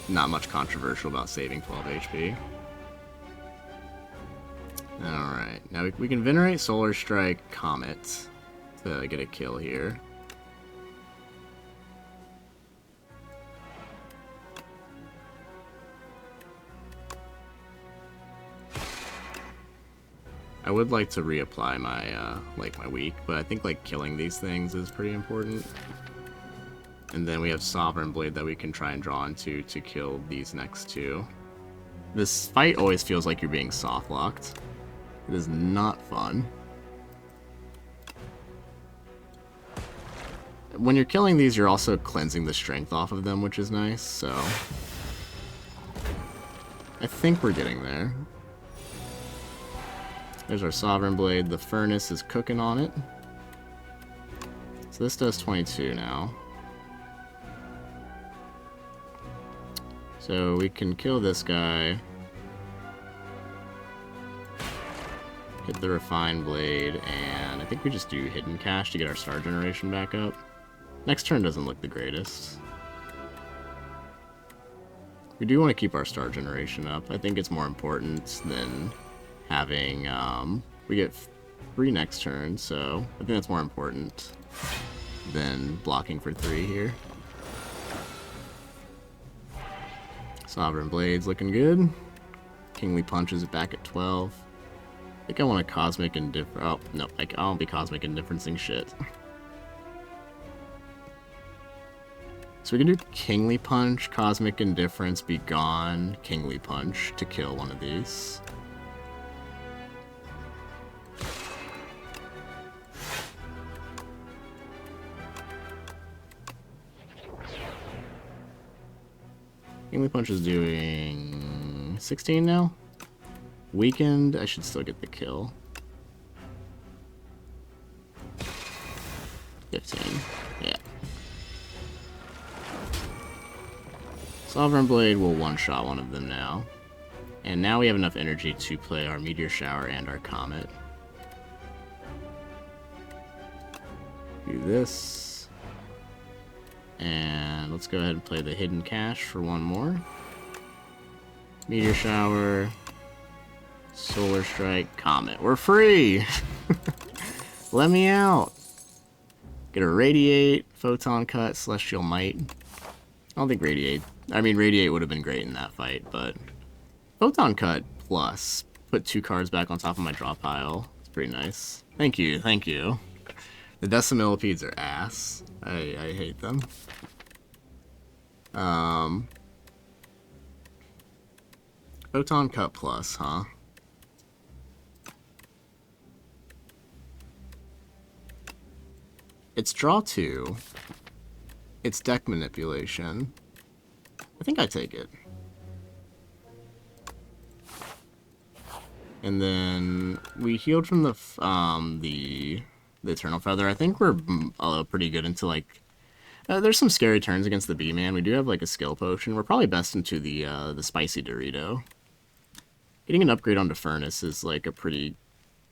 not much controversial about saving 12 HP. Alright, now we can Venerate, Solar Strike, Comet to get a kill here. I would like to reapply my, like, my weak, but I think, like, killing these things is pretty important. And then we have Sovereign Blade that we can try and draw into to kill these next two. This fight always feels like you're being soft-locked. It is not fun. When you're killing these, you're also cleansing the strength off of them, which is nice, so... I think we're getting there. There's our Sovereign Blade. The Furnace is cooking on it. So this does 22 now. So we can kill this guy. Hit the Refined Blade, and I think we just do Hidden Cache to get our Star Generation back up. Next turn doesn't look the greatest. We do want to keep our Star Generation up. I think it's more important than having, we get 3 next turn, so I think that's more important than blocking for 3 here. Sovereign Blade's looking good. Kingly Punch is back at 12. I think I want a Cosmic Indifference. Oh, no, I won't be Cosmic Indifferencing shit. So we can do Kingly Punch, Cosmic Indifference, Be Gone, Kingly Punch to kill one of these. Kingly Punch is doing 16 now. Weakened, I should still get the kill. 15, yeah. Sovereign Blade will one-shot one of them now. And now we have enough energy to play our Meteor Shower and our Comet. Do this. And let's go ahead and play the Hidden Cache for one more. Meteor Shower, Solar Strike, Comet. We're free! Let me out! Get a Radiate, Photon Cut, Celestial Might. I don't think Radiate... I mean, Radiate would have been great in that fight, but... Photon Cut plus put 2 cards back on top of my draw pile. It's pretty nice. Thank you, thank you. The Decimillipedes are ass. I hate them. Photon Cut plus, huh? It's draw 2. It's deck manipulation. I think I take it. And then we healed from the Eternal Feather. I think we're pretty good into, like... there's some scary turns against the B-Man. We do have, like, a skill potion. We're probably best into the Spicy Dorito. Getting an upgrade onto Furnace is, like, a pretty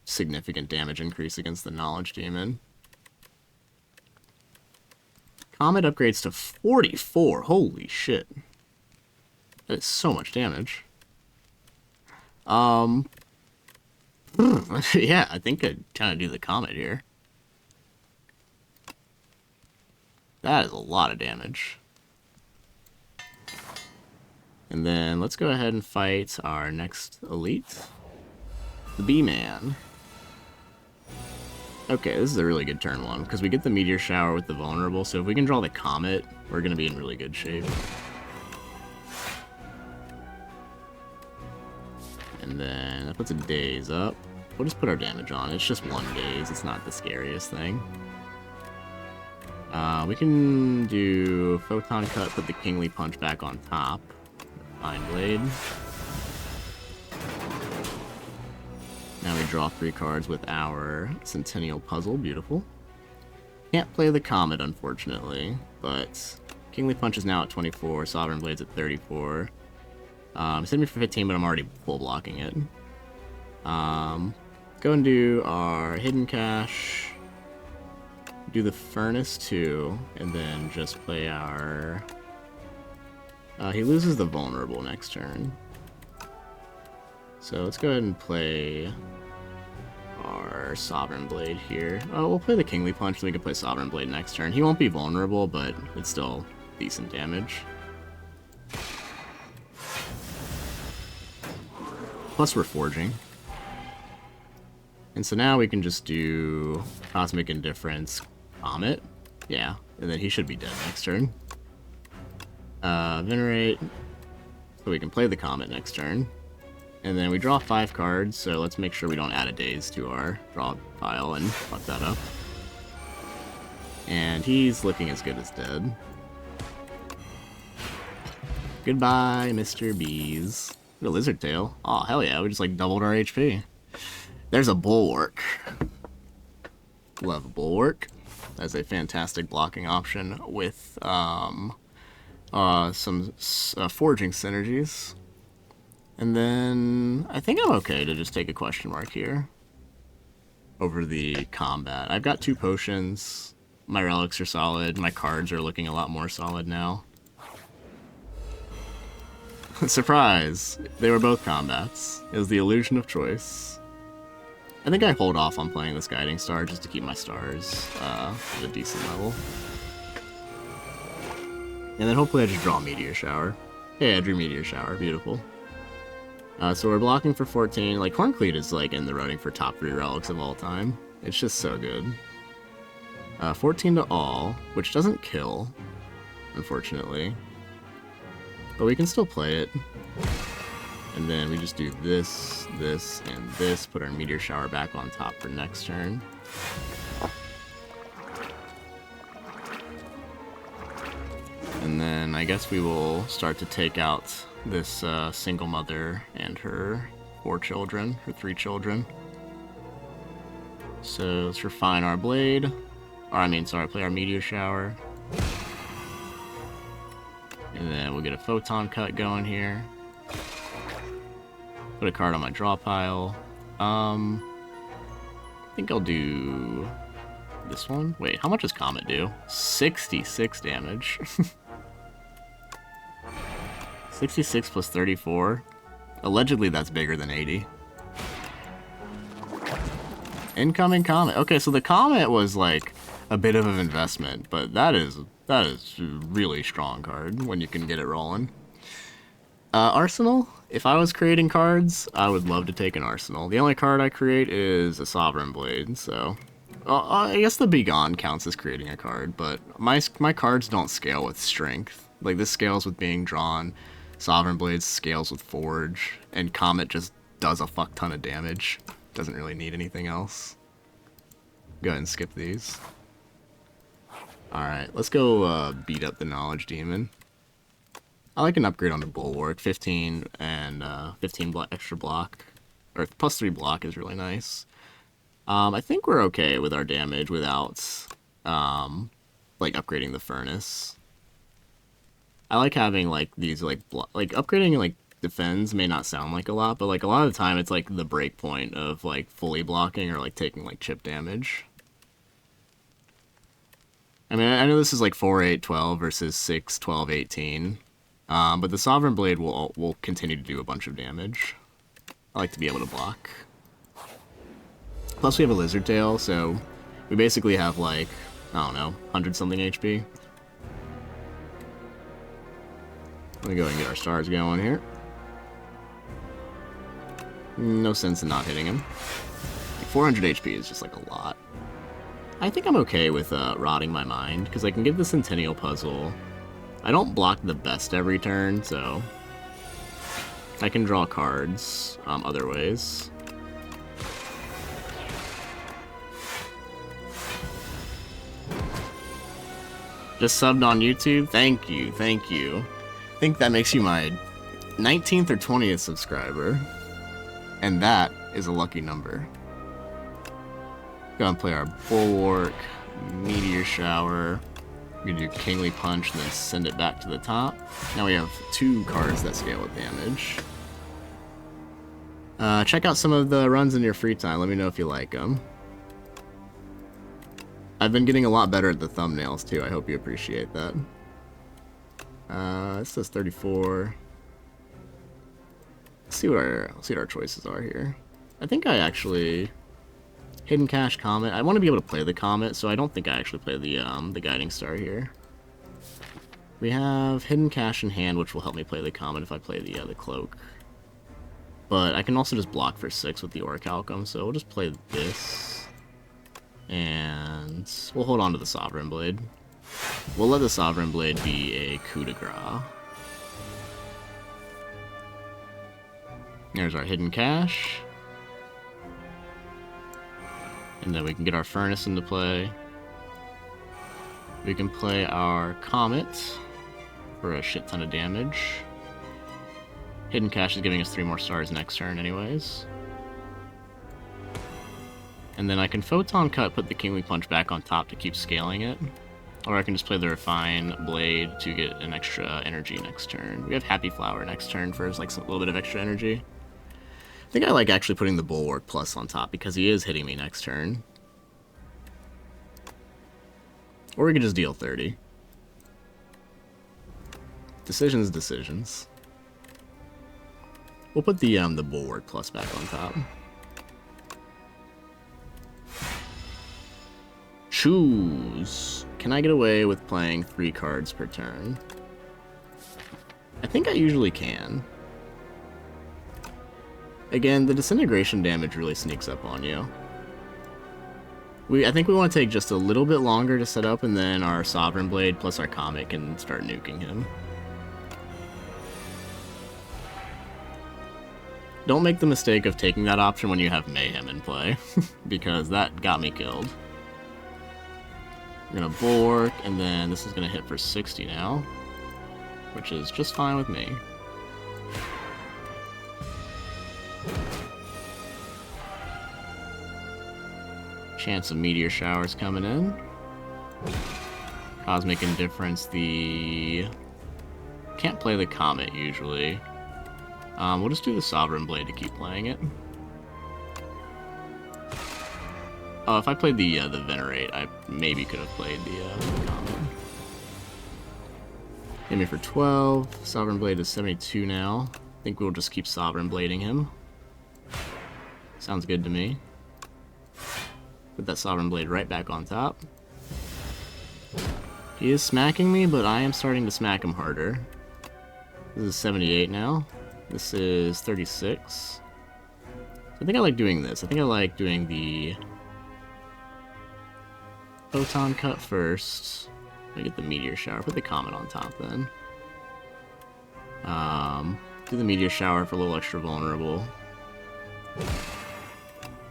significant damage increase against the Knowledge Demon. Comet upgrades to 44. Holy shit. That is so much damage. Yeah, I think I'd kind of do the Comet here. That is a lot of damage. And then let's go ahead and fight our next elite. The B-Man. Okay, this is a really good turn 1, because we get the Meteor Shower with the Vulnerable, so if we can draw the Comet, we're going to be in really good shape. And then that puts a Daze up. We'll just put our damage on. It's just 1 Daze. It's not the scariest thing. We can do Photon Cut, put the Kingly Punch back on top. Fine Blade. Now we draw 3 cards with our Centennial Puzzle. Beautiful. Can't play the Comet, unfortunately, but Kingly Punch is now at 24, Sovereign Blade's at 34. It's hitting me for 15, but I'm already full blocking it. Go and do our Hidden Cache, do the Furnace too, and then just play our... he loses the Vulnerable next turn. So let's go ahead and play our Sovereign Blade here. Oh, we'll play the Kingly Punch so we can play Sovereign Blade next turn. He won't be vulnerable, but it's still decent damage. Plus we're forging. And so now we can just do Cosmic Indifference, Comet. Yeah, and then he should be dead next turn. Venerate, so we can play the Comet next turn. And then we draw 5 cards, so let's make sure we don't add a Daze to our draw pile and fuck that up. And he's looking as good as dead. Goodbye, Mr. Bees. A Lizard Tail. Oh, hell yeah, we just like doubled our HP. There's a Bulwark. Love a Bulwark. That's a fantastic blocking option with some forging synergies. And then I think I'm okay to just take a question mark here over the combat. I've got 2 potions. My relics are solid. My cards are looking a lot more solid now. Surprise! They were both combats. It was the illusion of choice. I think I hold off on playing this Guiding Star just to keep my stars at a decent level. And then hopefully I just draw Meteor Shower. Hey, I drew Meteor Shower. Beautiful. So we're blocking for 14. Like, Horncleat is like in the running for top 3 relics of all time. It's just so good. 14 to all, which doesn't kill, unfortunately. But we can still play it. And then we just do this, this, and this. Put our Meteor Shower back on top for next turn. And then I guess we will start to take out this single mother and her 4 children, her 3 children. So let's refine our blade. Or I mean, sorry, play our Meteor Shower. And then we'll get a Photon Cut going here. Put a card on my draw pile. I think I'll do this one. Wait, how much does Comet do? 66 damage. 66 plus 34. Allegedly, that's bigger than 80. Incoming Comet. Okay, so the Comet was like a bit of an investment, but that is a really strong card when you can get it rolling. Arsenal. If I was creating cards, I would love to take an Arsenal. The only card I create is a Sovereign Blade, so... I guess the Begone counts as creating a card, but my cards don't scale with Strength. Like, this scales with being drawn, Sovereign Blade scales with Forge, and Comet just does a fuck ton of damage. Doesn't really need anything else. Go ahead and skip these. Alright, let's go beat up the Knowledge Demon. I like an upgrade on the Bulwark. 15 and 15 extra block. Or plus 3 block is really nice. I think we're okay with our damage without like upgrading the Furnace. I like having like these like upgrading like defends may not sound like a lot, but like a lot of the time it's like the break point of like fully blocking or like taking like chip damage. I mean, I know this is like 4, 8, 12 versus 6, 12, 18. But the Sovereign Blade will continue to do a bunch of damage. I like to be able to block. Plus we have a Lizard Tail, so we basically have like, I don't know, 100-something HP. Let me go and get our stars going here. No sense in not hitting him. Like 400 HP is just like a lot. I think I'm okay with Rotting My Mind, because I can get the Centennial Puzzle. I don't block the best every turn, so I can draw cards other ways. Just subbed on YouTube? Thank you, thank you. I think that makes you my 19th or 20th subscriber. And that is a lucky number. Go and play our Bulwark, Meteor Shower. We can do Kingly Punch and then send it back to the top. Now we have 2 cards that scale with damage. Check out some of the runs in your free time. Let me know if you like them. I've been getting a lot better at the thumbnails too. I hope you appreciate that. This says 34. Let's see what our choices are here. I think I actually Hidden Cache Comet. I want to be able to play the Comet, so I don't think I actually play the Guiding Star here. We have Hidden Cache in hand, which will help me play the Comet if I play the Cloak. But I can also just block for 6 with the Orichalcum, so we'll just play this. And we'll hold on to the Sovereign Blade. We'll let the Sovereign Blade be a coup de grace. There's our Hidden Cache. And then we can get our Furnace into play. We can play our Comet for a shit ton of damage. Hidden Cache is giving us 3 more stars next turn anyways. And then I can Photon Cut, put the Kingly Punch back on top to keep scaling it. Or I can just play the Refine Blade to get an extra energy next turn. We have Happy Flower next turn for like a little bit of extra energy. I think I like actually putting the Bulwark Plus on top because he is hitting me next turn. Or we could just deal 30. Decisions. We'll put the Bulwark Plus back on top. Choose. Can I get away with playing 3 cards per turn? I think I usually can. Again, the disintegration damage really sneaks up on you. I think we want to take just a little bit longer to set up, and then our Sovereign Blade plus our Comet can start nuking him. Don't make the mistake of taking that option when you have Mayhem in play, because that got me killed. I'm gonna Bulwark, and then this is gonna hit for 60 now, which is just fine with me. Chance of Meteor Showers coming in. Cosmic Indifference, can't play the Comet usually. We'll just do the Sovereign Blade to keep playing it. Oh, if I played the Venerate, I maybe could have played the Comet. Hit me for 12. Sovereign Blade is 72 now. I think we'll just keep Sovereign Blading him. Sounds good to me. Put that Sovereign Blade right back on top. He is smacking me, but I am starting to smack him harder. This is 78 now. This is 36. I think I like doing this. I think I like doing the Photon Cut first. Let me get the Meteor Shower. Put the Comet on top then. Do the Meteor Shower for a little extra vulnerable.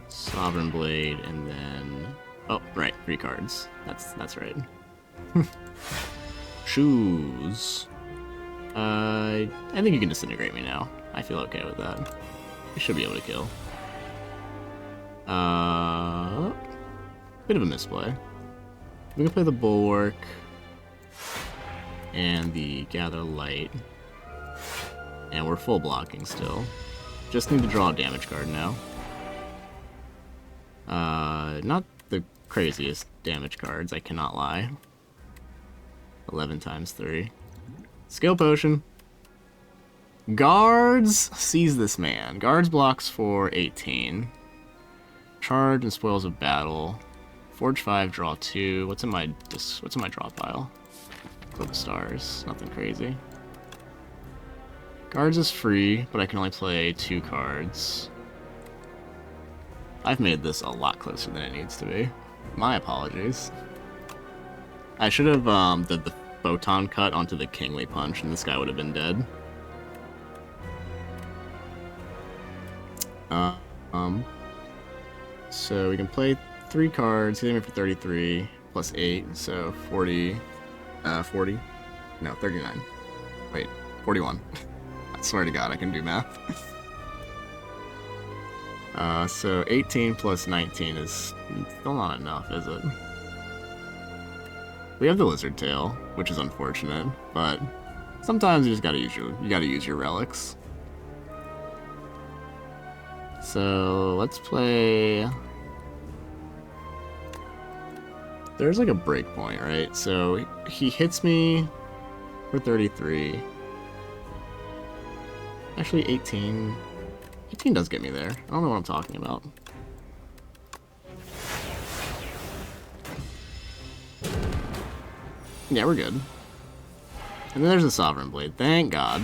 Sovereign Blade, and then... Oh, right, 3 cards. That's right. Choose. I think you can disintegrate me now. I feel okay with that. I should be able to kill. Bit of a misplay. We can play the Bulwark and the Gather Light. And we're full blocking still. Just need to draw a damage card now. Not the craziest damage cards, I cannot lie. 11 times 3. Skill Potion. Guards, seize this man. Guards blocks for 18. Charge and Spoils of Battle. Forge 5, draw 2. What's in my draw pile? Flip stars. Nothing crazy. Guards is free, but I can only play 2 cards. I've made this a lot closer than it needs to be. My apologies. I should have did the Photon Cut onto the Kingly Punch, and this guy would have been dead. So we can play 3 cards. He's aiming for 33 plus 8, so 40. 40? No, 39. Wait, 41. I swear to God, I can do math. So 18 plus 19 is still not enough, is it? We have the lizard tail, which is unfortunate, but sometimes you just gotta use your relics. So let's play. There's like a breakpoint, right? So he hits me for 33. Actually, 18. 18 does get me there. I don't know what I'm talking about. Yeah, we're good. And then there's the Sovereign Blade. Thank God.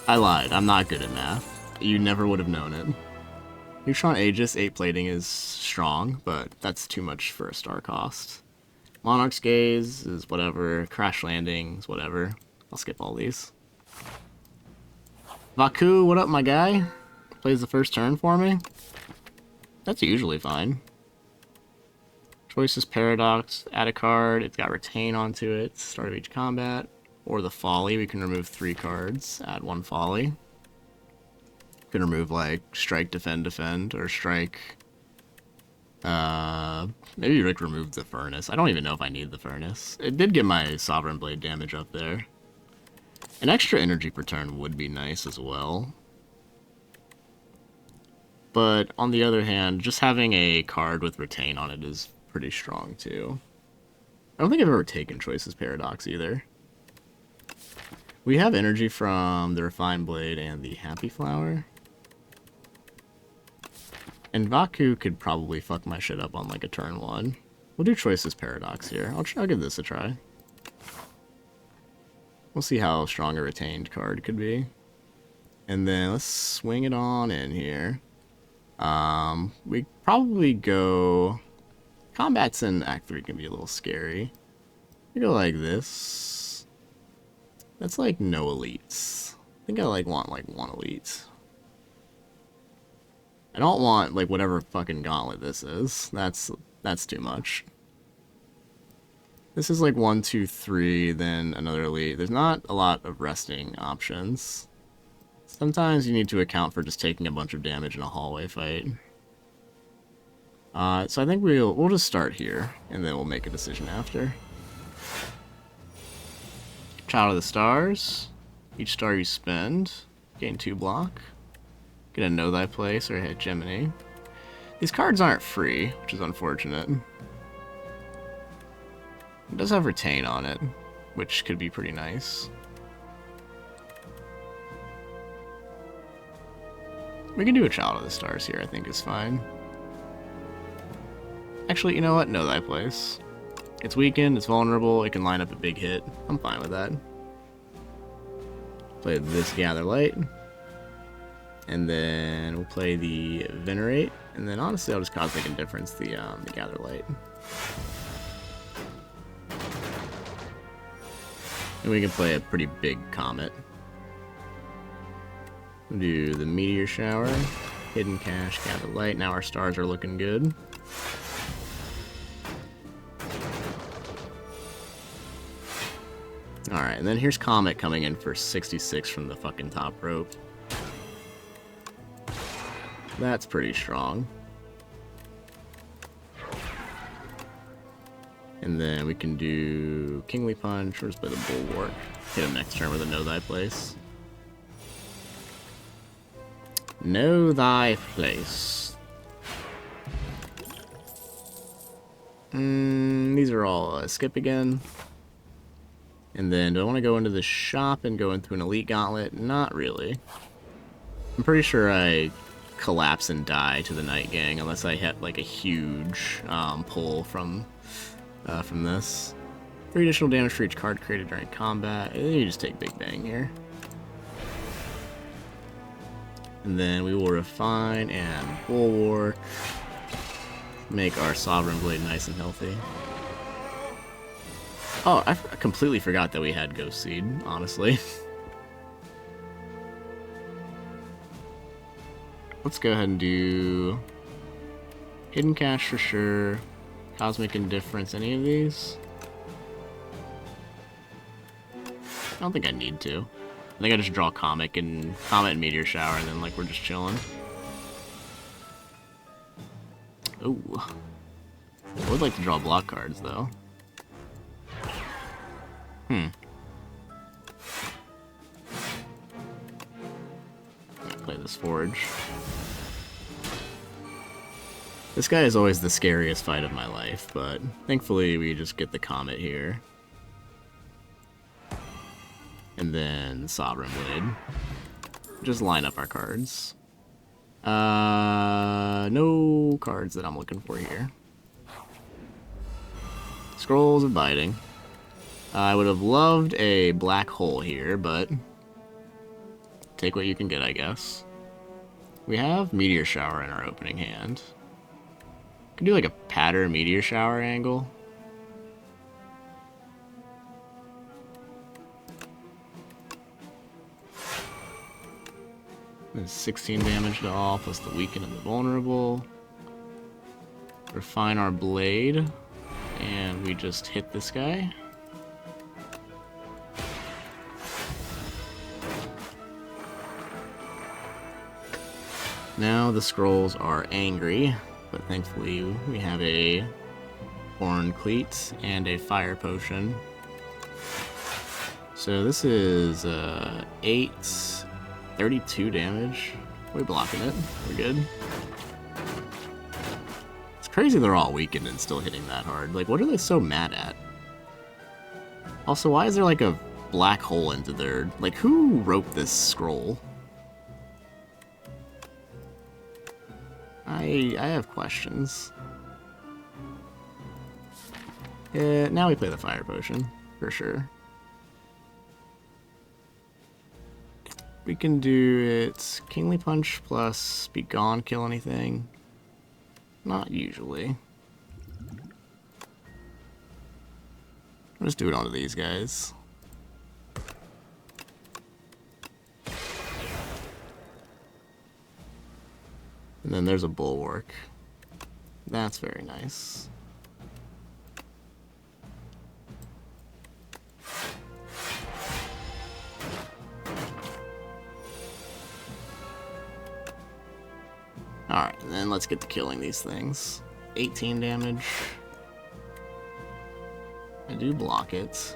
I lied. I'm not good at math. You never would have known it. Neutron Aegis 8 plating is strong, but that's too much for a star cost. Monarch's Gaze is whatever. Crash Landing is whatever. I'll skip all these. Vaku, what up, my guy? Plays the first turn for me. That's usually fine. Choices Paradox, add a card, it's got Retain onto it, start of each combat. Or the Folly, we can remove 3 cards, add 1 Folly. You can remove like Strike, Defend, Defend, or Strike. Maybe Rick removed the Furnace. I don't even know if I need the Furnace. It did get my Sovereign Blade damage up there. An extra energy per turn would be nice as well. But on the other hand, just having a card with Retain on it is pretty strong too. I don't think I've ever taken Choices Paradox either. We have energy from the Refined Blade and the Happy Flower. And Vaku could probably fuck my shit up on like a turn 1. We'll do Choices Paradox here. I'll give this a try. We'll see how strong a retained card could be. And then let's swing it on in here. We probably go... Combats in Act 3 can be a little scary. We go like this. That's like no elites. I think I want like 1 elite. I don't want like whatever fucking gauntlet this is. That's too much. This is like 1, 2, 3, then another elite. There's not a lot of resting options. Sometimes you need to account for just taking a bunch of damage in a hallway fight. So I think we'll just start here, and then we'll make a decision after. Child of the Stars. Each star you spend, gain 2 block. Get a Know Thy Place or hit Gemini. These cards aren't free, which is unfortunate. It does have Retain on it, which could be pretty nice. We can do a Child of the Stars here, I think is fine. Actually, you know what? Know Thy Place. It's weakened, it's vulnerable, it can line up a big hit. I'm fine with that. Play this Gather Light. And then we'll play the Venerate. And then honestly, I'll just Cosmic Indifference the Gather Light. And we can play a pretty big Comet. We'll do the Meteor Shower, Hidden Cache, Gather Light. Now our stars are looking good. Alright, and then here's Comet coming in for 66 from the fucking top rope. That's pretty strong. And then we can do Kingly Punch, or just play the Bulwark. Hit him next turn with a Know Thy Place. Know Thy Place. These are all skip again. And then, do I want to go into the shop and go into an Elite Gauntlet? Not really. I'm pretty sure I collapse and die to the Night Gang unless I hit like a huge pull from this. 3 additional damage for each card created during combat. You just take Big Bang here. And then we will Refine and Bulwark. Make our Sovereign Blade nice and healthy. Oh, I completely forgot that we had Ghost Seed, honestly. Let's go ahead and do Hidden Cache for sure. Cosmic Indifference, any of these? I don't think I need to. I think I just draw Comet and Meteor Shower, and then like we're just chilling. Ooh. I would like to draw block cards though. Play this Forge. This guy is always the scariest fight of my life, but thankfully we just get the Comet here. And then Sovereign Blade. Just line up our cards. No cards that I'm looking for here. Scrolls of Biting. I would have loved a Black Hole here, but take what you can get, I guess. We have Meteor Shower in our opening hand. Could do like a Patter Meteor Shower angle. There's 16 damage to all, plus the weaken and the vulnerable. Refine our blade, and we just hit this guy. Now the scrolls are angry, but thankfully we have a Horn Cleat and a Fire Potion. So this is 8, 32 damage. We're blocking it. We're good. It's crazy they're all weakened and still hitting that hard. Like, what are they so mad at? Also, why is there like a black hole into their... Like, who wrote this scroll? I have questions. Now we play the Fire Potion, for sure. We can do it Kingly Punch plus Be Gone, kill anything. Not usually. I'll just do it onto these guys. And then there's a Bulwark. That's very nice. Alright, and then let's get to killing these things. 18 damage. I do block it.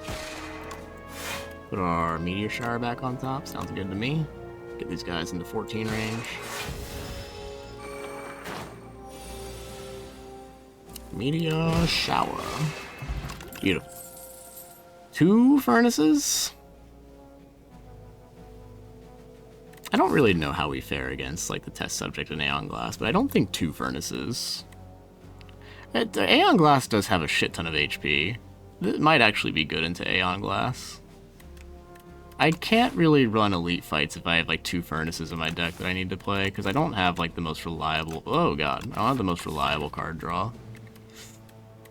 Put our Meteor Shower back on top. Sounds good to me. Get these guys into 14 range. Meteor Shower. Beautiful. 2 furnaces? I don't really know how we fare against like the test subject in Aeon Glass, but I don't think 2 furnaces. Aeon Glass does have a shit ton of HP. It might actually be good into Aeon Glass. I can't really run elite fights if I have like 2 furnaces in my deck that I need to play, because I don't have like the most reliable... Oh god, I don't have the most reliable card draw.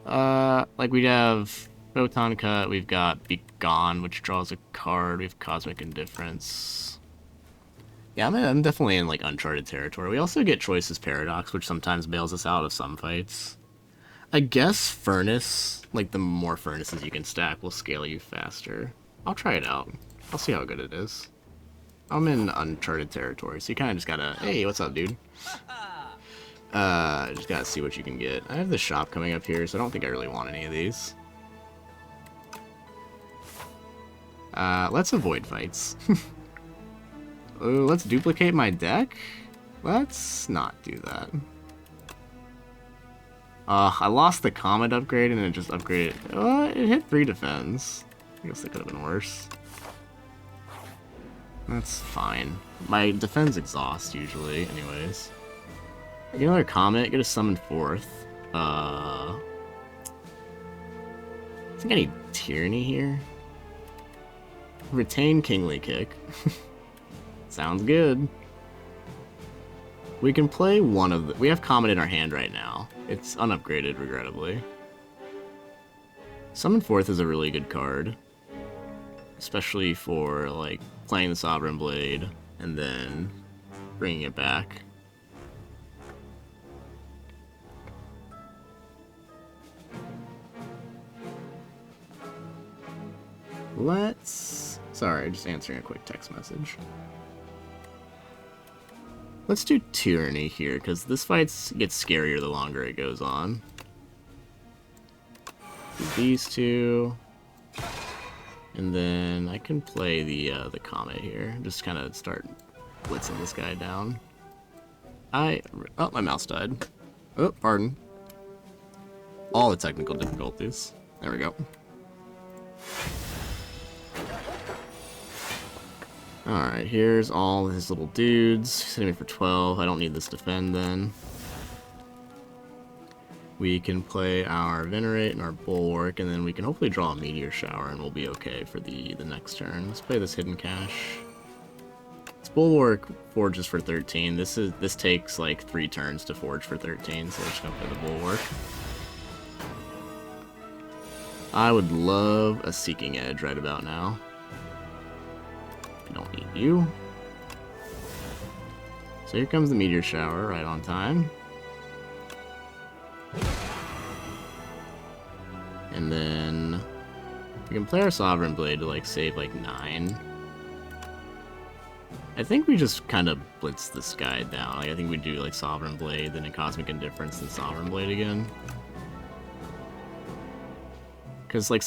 Like we'd have Photon Cut, we've got Be Gone, which draws a card, we have Cosmic Indifference. Yeah, I'm definitely in like uncharted territory. We also get Choices Paradox, which sometimes bails us out of some fights. I guess Furnace, like the more furnaces you can stack, will scale you faster. I'll try it out. I'll see how good it is. I'm in uncharted territory, so you kind of just gotta... Hey, what's up, dude? Just gotta see what you can get. I have the shop coming up here, so I don't think I really want any of these. Let's avoid fights. Let's duplicate my deck? Let's not do that. I lost the Comet upgrade and it just upgraded. It hit 3 defense. I guess that could have been worse. That's fine. My defense exhaust usually, anyways. Get another Comet, get a summon 4th. I think I need Tyranny here. Retain Kingly Kick. Sounds good. We can play one of the... We have Comet in our hand right now. It's unupgraded, regrettably. Summon 4th is a really good card. Especially for, like, playing the Sovereign Blade and then bringing it back. Let's Sorry, just answering a quick text message. Let's do Tyranny here, because this fight gets scarier the longer it goes on. Do these two. And then I can play the Comet here. Just kind of start blitzing this guy down. Oh, my mouse died. Oh, pardon. All the technical difficulties. There we go. Alright, here's all his little dudes. He's hitting me for 12. I don't need this defend then. We can play our Venerate and our Bulwark, and then we can hopefully draw a Meteor Shower, and we'll be okay for the next turn. Let's play this Hidden Cache. This Bulwark forges for 13. This takes like 3 turns to forge for 13, so we're just gonna play the Bulwark. I would love a Seeking Edge right about now. I don't need you. So here comes the Meteor Shower right on time. And then we can play our Sovereign Blade to like save like 9. I think we just kind of blitz this guy down. Like, I think we do like Sovereign Blade, then a Cosmic Indifference, then Sovereign Blade again. Because like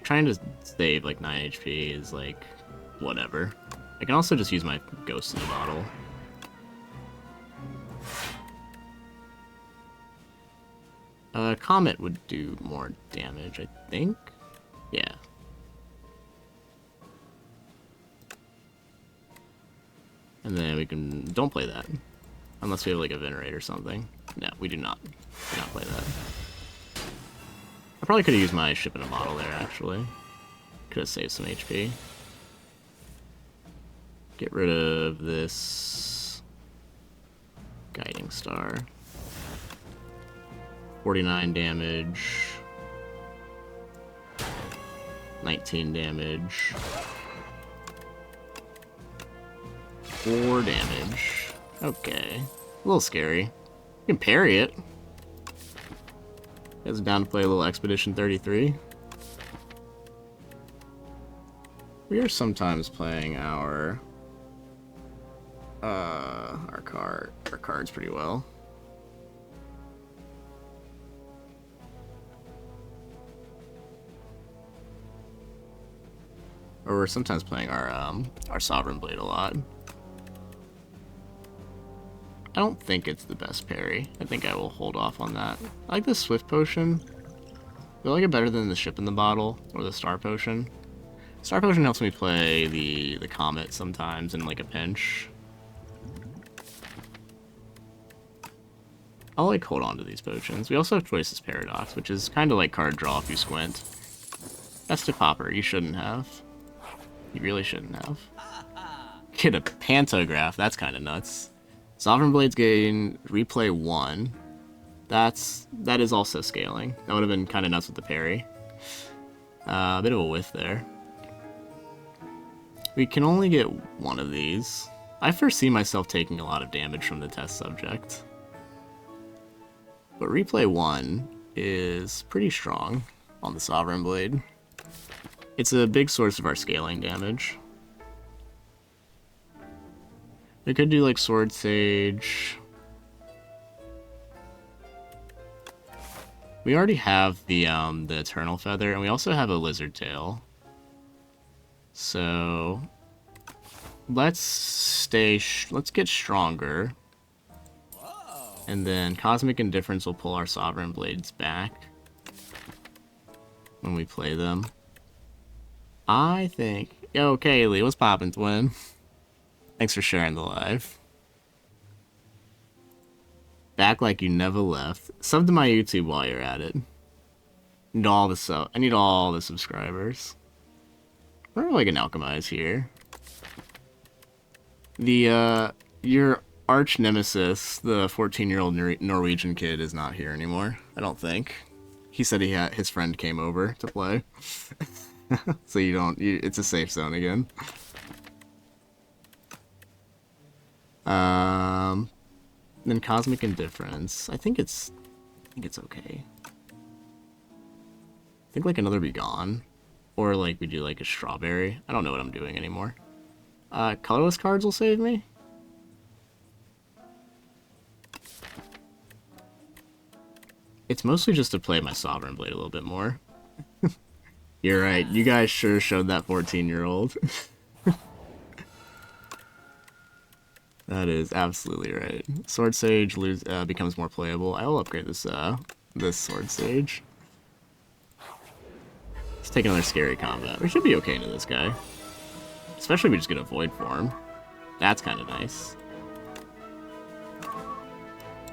trying to save like 9 HP is like whatever. I can also just use my Ghost in the Bottle. Comet would do more damage, I think. Yeah. And then we can... Don't play that. Unless we have like a Venerate or something. No, we do not. Do not play that. I probably could have used my Ship in a Bottle there, actually. Could have saved some HP. Get rid of this... Guiding Star. 49 damage. 19 damage. 4 damage. Okay. A little scary. You can parry it. You guys are down to play a little Expedition 33. We are sometimes playing our cards pretty well. Or we're sometimes playing our Sovereign Blade a lot. I don't think it's the best parry. I think I will hold off on that. I like the Swift Potion. I like it better than the Ship in the Bottle or the Star Potion. Star Potion helps me play the Comet sometimes in like a pinch. I'll like hold on to these potions. We also have Choices Paradox, which is kind of like card draw if you squint. That's to Popper. You shouldn't have. You really shouldn't have. Get a Pantograph. That's kind of nuts. Sovereign Blades gain replay 1. That is also scaling. That would have been kind of nuts with the parry. A bit of a whiff there. We can only get one of these. I foresee myself taking a lot of damage from the test subject. But replay 1 is pretty strong on the Sovereign Blade. It's a big source of our scaling damage. We could do like Sword Sage. We already have the Eternal Feather, and we also have a Lizard Tail. So let's get stronger. And then Cosmic Indifference will pull our Sovereign Blades back when we play them. I think... Yo, Kaylee, what's poppin', twin? Thanks for sharing the live. Back like you never left. Sub to my YouTube while you're at it. I need all the subscribers. Where like an Alchemize here? Your arch nemesis, the 14-year-old Norwegian kid, is not here anymore. I don't think. He said his friend came over to play. So it's a safe zone again. Then Cosmic Indifference. I think it's okay. I think like another Be Gone. Or like we do like a strawberry. I don't know what I'm doing anymore. Colorless cards will save me. It's mostly just to play my Sovereign Blade a little bit more. You're right, you guys sure showed that 14-year-old. That is absolutely right. Sword Sage becomes more playable. I will upgrade this this Sword Sage. Let's take another scary combat. We should be okay into this guy. Especially if we just get a Void Form. That's kind of nice.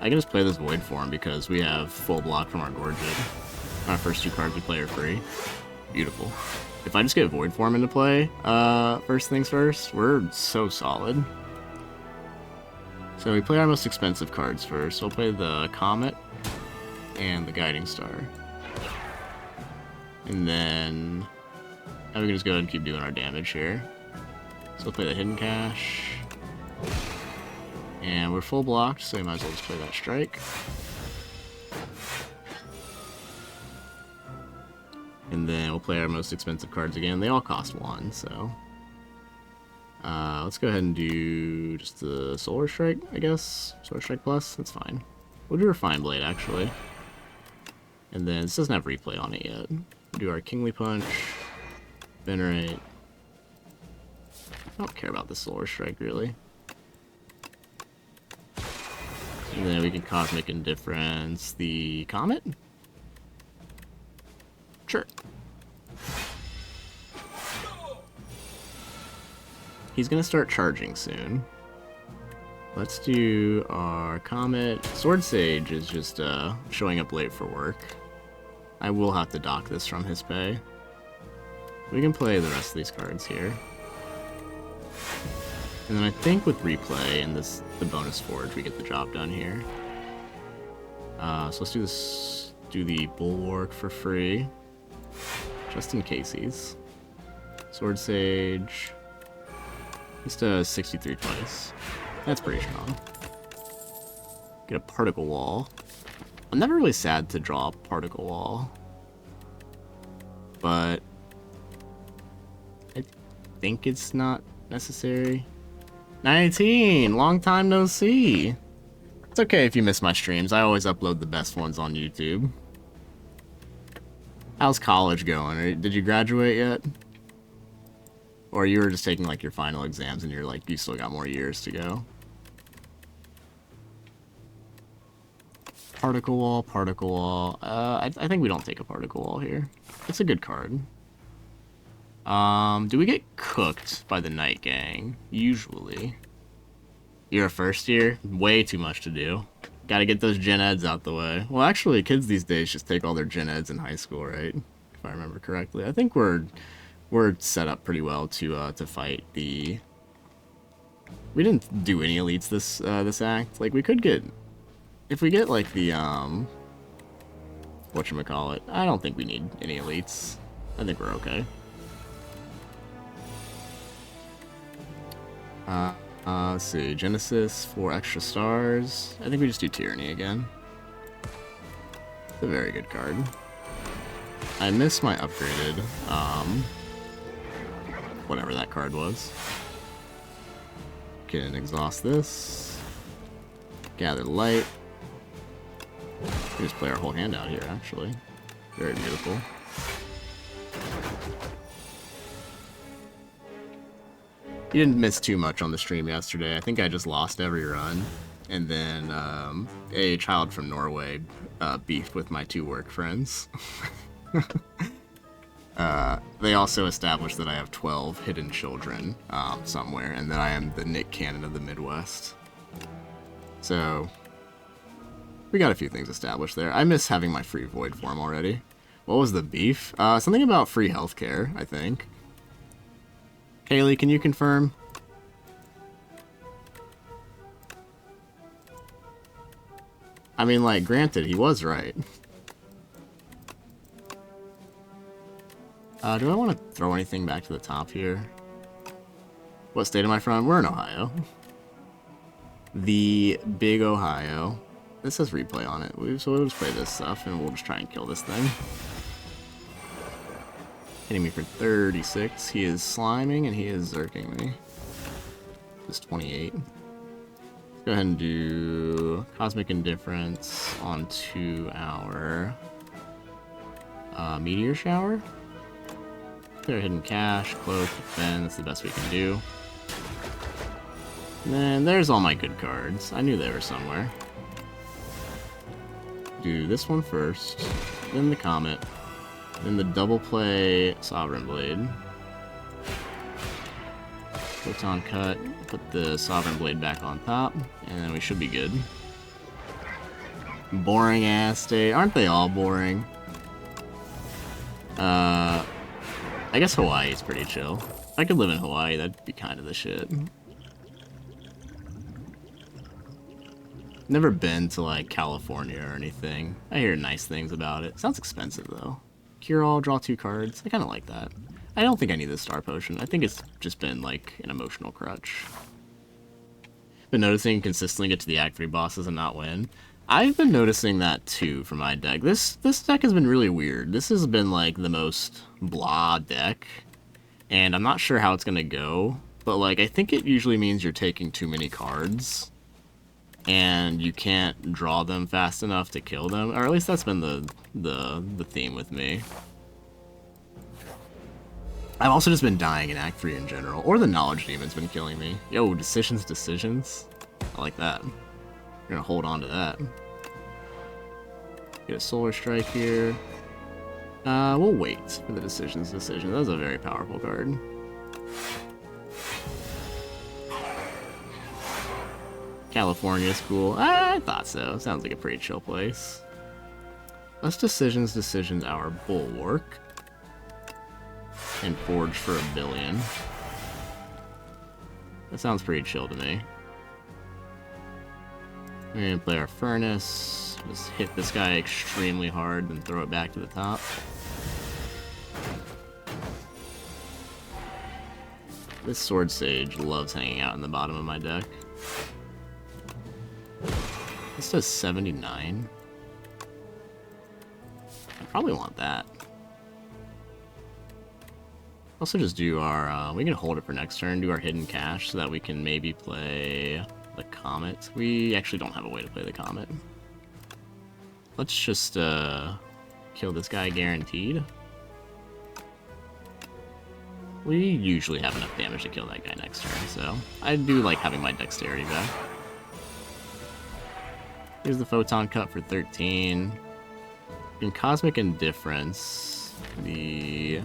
I can just play this Void Form because we have full block from our Gorget. Our first 2 cards we play are free. Beautiful. If I just get Void Form into play, first things first, we're so solid. So we play our most expensive cards first. We'll play the Comet and the Guiding Star. And then now we can just go ahead and keep doing our damage here. So we'll play the Hidden Cache. And we're full blocked, so we might as well just play that Strike. And then we'll play our most expensive cards again. They all cost 1, so... let's go ahead and do just the Solar Strike, I guess. Solar Strike Plus, that's fine. We'll do Refined Blade, actually. And then this doesn't have replay on it yet. We'll do our Kingly Punch, Venerate. I don't care about the Solar Strike, really. And then we can Cosmic Indifference the Comet? Sure. He's gonna start charging soon. Let's do our Comet. Sword Sage is just showing up late for work. I will have to dock this from his pay. We can play the rest of these cards here. And then I think with replay and the bonus forge, we get the job done here. So let's do this. Do the Bulwark for free, just in case. Sword Sage. He's to 63 twice. That's pretty strong. Get a Particle Wall. I'm never really sad to draw a Particle Wall, but I think it's not necessary. 19! Long time no see! It's okay if you miss my streams. I always upload the best ones on YouTube. How's college going? Did you graduate yet? Or you were just taking like your final exams and you're like, you still got more years to go? Particle Wall, Particle Wall. I think we don't take a Particle Wall here. It's a good card. Do we get cooked by the Night Gang? Usually. You're a first year? Way too much to do. Gotta get those gen eds out the way. Well, actually, kids these days just take all their gen eds in high school, right? If I remember correctly. I think we're set up pretty well to fight the... We didn't do any elites this act. Like, we could get... If we get, like, the, whatchamacallit, I don't think we need any elites. I think we're okay. Let's see, Genesis, 4 extra stars. I think we just do Tyranny again. It's a very good card. I miss my upgraded, whatever that card was. Can exhaust this. Gather Light. We just play our whole hand out here, actually. Very beautiful. You didn't miss too much on the stream yesterday. I think I just lost every run. And then a child from Norway beefed with my 2 work friends. They also established that I have 12 hidden children somewhere, and that I am the Nick Cannon of the Midwest. So, we got a few things established there. I miss having my free Void form already. What was the beef? Something about free healthcare, I think. Kaylee, can you confirm? I mean, like, granted, he was right. Do I want to throw anything back to the top here? What state am I from? We're in Ohio. The big Ohio. This has replay on it. So we'll just play this stuff and we'll just try and kill this thing. Hitting me for 36. He is sliming and he is zerking me. Just 28. Let's go ahead and do Cosmic Indifference onto our Meteor Shower. Clear Hidden Cache, Cloak, Defend. That's the best we can do. And then there's all my good cards. I knew they were somewhere. Do this one first, then the Comet, then the double play Sovereign Blade. Photon Cut, put the Sovereign Blade back on top, and then we should be good. Boring ass state. Aren't they all boring? I guess Hawaii is pretty chill. If I could live in Hawaii, that'd be kind of the shit. Never been to, like, California or anything. I hear nice things about it. Sounds expensive, though. Cure all, draw 2 cards. I kind of like that. I don't think I need this Star Potion. I think it's just been, like, an emotional crutch. Been noticing consistently get to the Act 3 bosses and not win. I've been noticing that, too, for my deck. This deck has been really weird. This has been, like, the most blah deck. And I'm not sure how it's gonna go. But, like, I think it usually means you're taking too many cards. And you can't draw them fast enough to kill them, or at least that's been the theme with me. I've also just been dying in Act 3 in general, or the Knowledge Demon's been killing me. Yo, decisions. I like that. We're gonna hold on to that. Get a Solar Strike here. We'll wait for the decision. That was a very powerful card. California's cool. I thought so. Sounds like a pretty chill place. Let's decisions our Bulwark. And Forge for $1 billion. That sounds pretty chill to me. We're gonna play our Furnace. Just hit this guy extremely hard, then throw it back to the top. This Sword Sage loves hanging out in the bottom of my deck. This does 79. I probably want that. Also just do our, we can hold it for next turn, do our Hidden Cache so that we can maybe play the Comet. We actually don't have a way to play the Comet. Let's just, kill this guy guaranteed. We usually have enough damage to kill that guy next turn, so I do like having my dexterity back. Here's the Photon Cut for 13. In Cosmic Indifference, the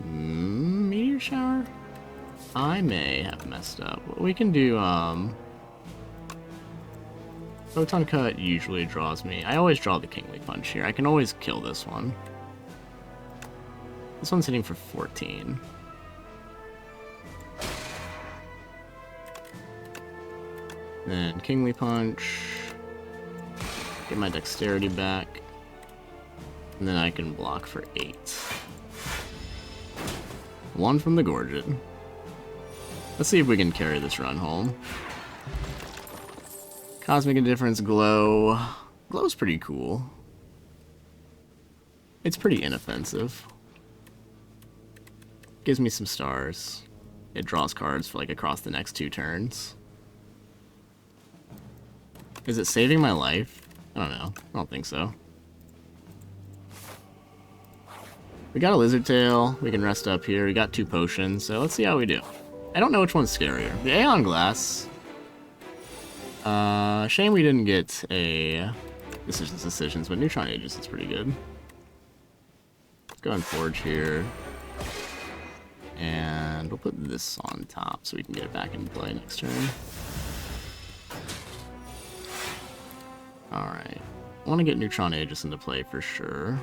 Meteor Shower? I may have messed up. We can do, Photon Cut usually draws me. I always draw the Kingly Punch here. I can always kill this one. This one's hitting for 14. Then Kingly Punch. Get my dexterity back. And then I can block for 8. 1 from the Gorget. Let's see if we can carry this run home. Cosmic Indifference Glow. Glow's pretty cool. It's pretty inoffensive. Gives me some stars. It draws cards for like across the next 2 turns. Is it saving my life? I don't know. I don't think so. We got a Lizard Tail. We can rest up here. We got 2 potions, so let's see how we do. I don't know which one's scarier. The Aeon Glass. Shame we didn't get a decisions, but Neutron Aegis is pretty good. Let's go and Forge here. And we'll put this on top so we can get it back into play next turn. Alright. I want to get Neutron Aegis into play for sure.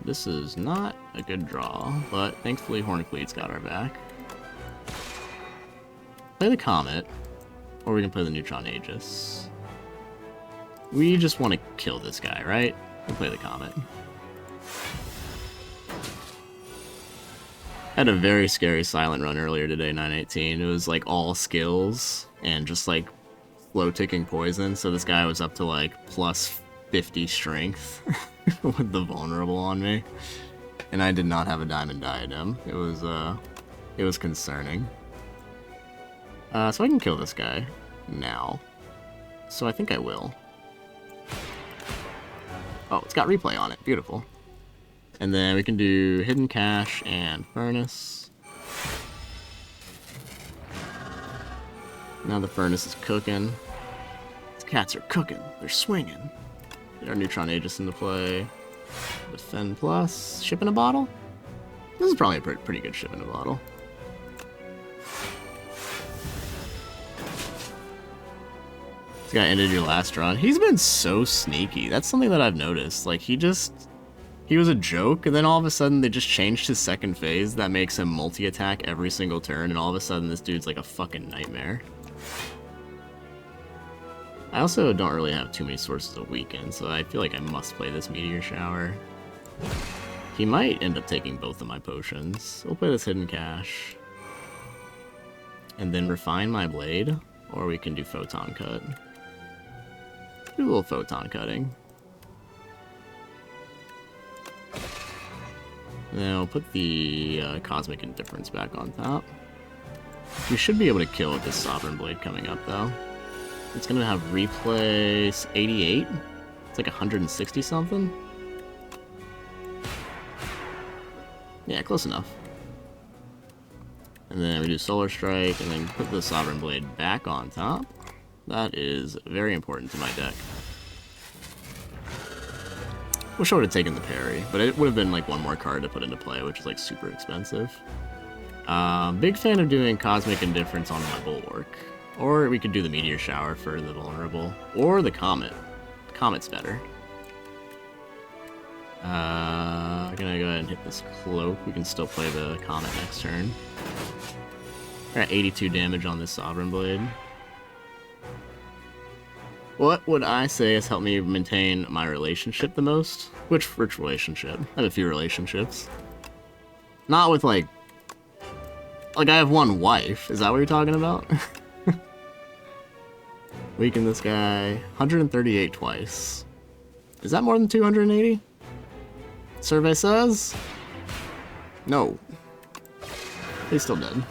This is not a good draw, but thankfully Horncleat's got our back. Play the Comet, or we can play the Neutron Aegis. We just want to kill this guy, right? We'll play the Comet. Had a very scary silent run earlier today, 918. It was like all skills and just like slow ticking poison. So this guy was up to like plus 50 strength with the vulnerable on me. And I did not have a diamond diadem. It was concerning. So I can kill this guy now. So I think I will. Oh, it's got replay on it. Beautiful. And then we can do Hidden Cache and Furnace. Now the Furnace is cooking. These cats are cooking. They're swinging. Get our Neutron Aegis into play. Defend plus. Ship in a bottle? This is probably a pretty good ship in a bottle. This guy ended your last run. He's been so sneaky. That's something that I've noticed. Like, he was a joke, and then all of a sudden they just changed his second phase that makes him multi-attack every single turn, and all of a sudden this dude's like a fucking nightmare. I also don't really have too many sources of weaken, so I feel like I must play this Meteor Shower. He might end up taking both of my potions. We'll play this Hidden Cache. And then refine my blade, or we can do Photon Cut. Do a little Photon Cutting. Then we'll put the Cosmic Indifference back on top. We should be able to kill with this Sovereign Blade coming up, though. It's going to have replace 88. It's like 160 something. Yeah, close enough. And then we do Solar Strike, and then put the Sovereign Blade back on top. That is very important to my deck. Wish I would have taken the parry, but it would have been like one more card to put into play, which is like super expensive. Big fan of doing Cosmic Indifference on my Bulwark. Or we could do the Meteor Shower for the vulnerable. Or the Comet. The Comet's better. I'm gonna go ahead and hit this Cloak. We can still play the Comet next turn. We're at 82 damage on this Sovereign Blade. What would I say has helped me maintain my relationship the most? Which relationship? I have a few relationships. Not with, like I have one wife. Is that what you're talking about? Weaken this guy. 138 twice. Is that more than 280? Survey says? No. He's still dead.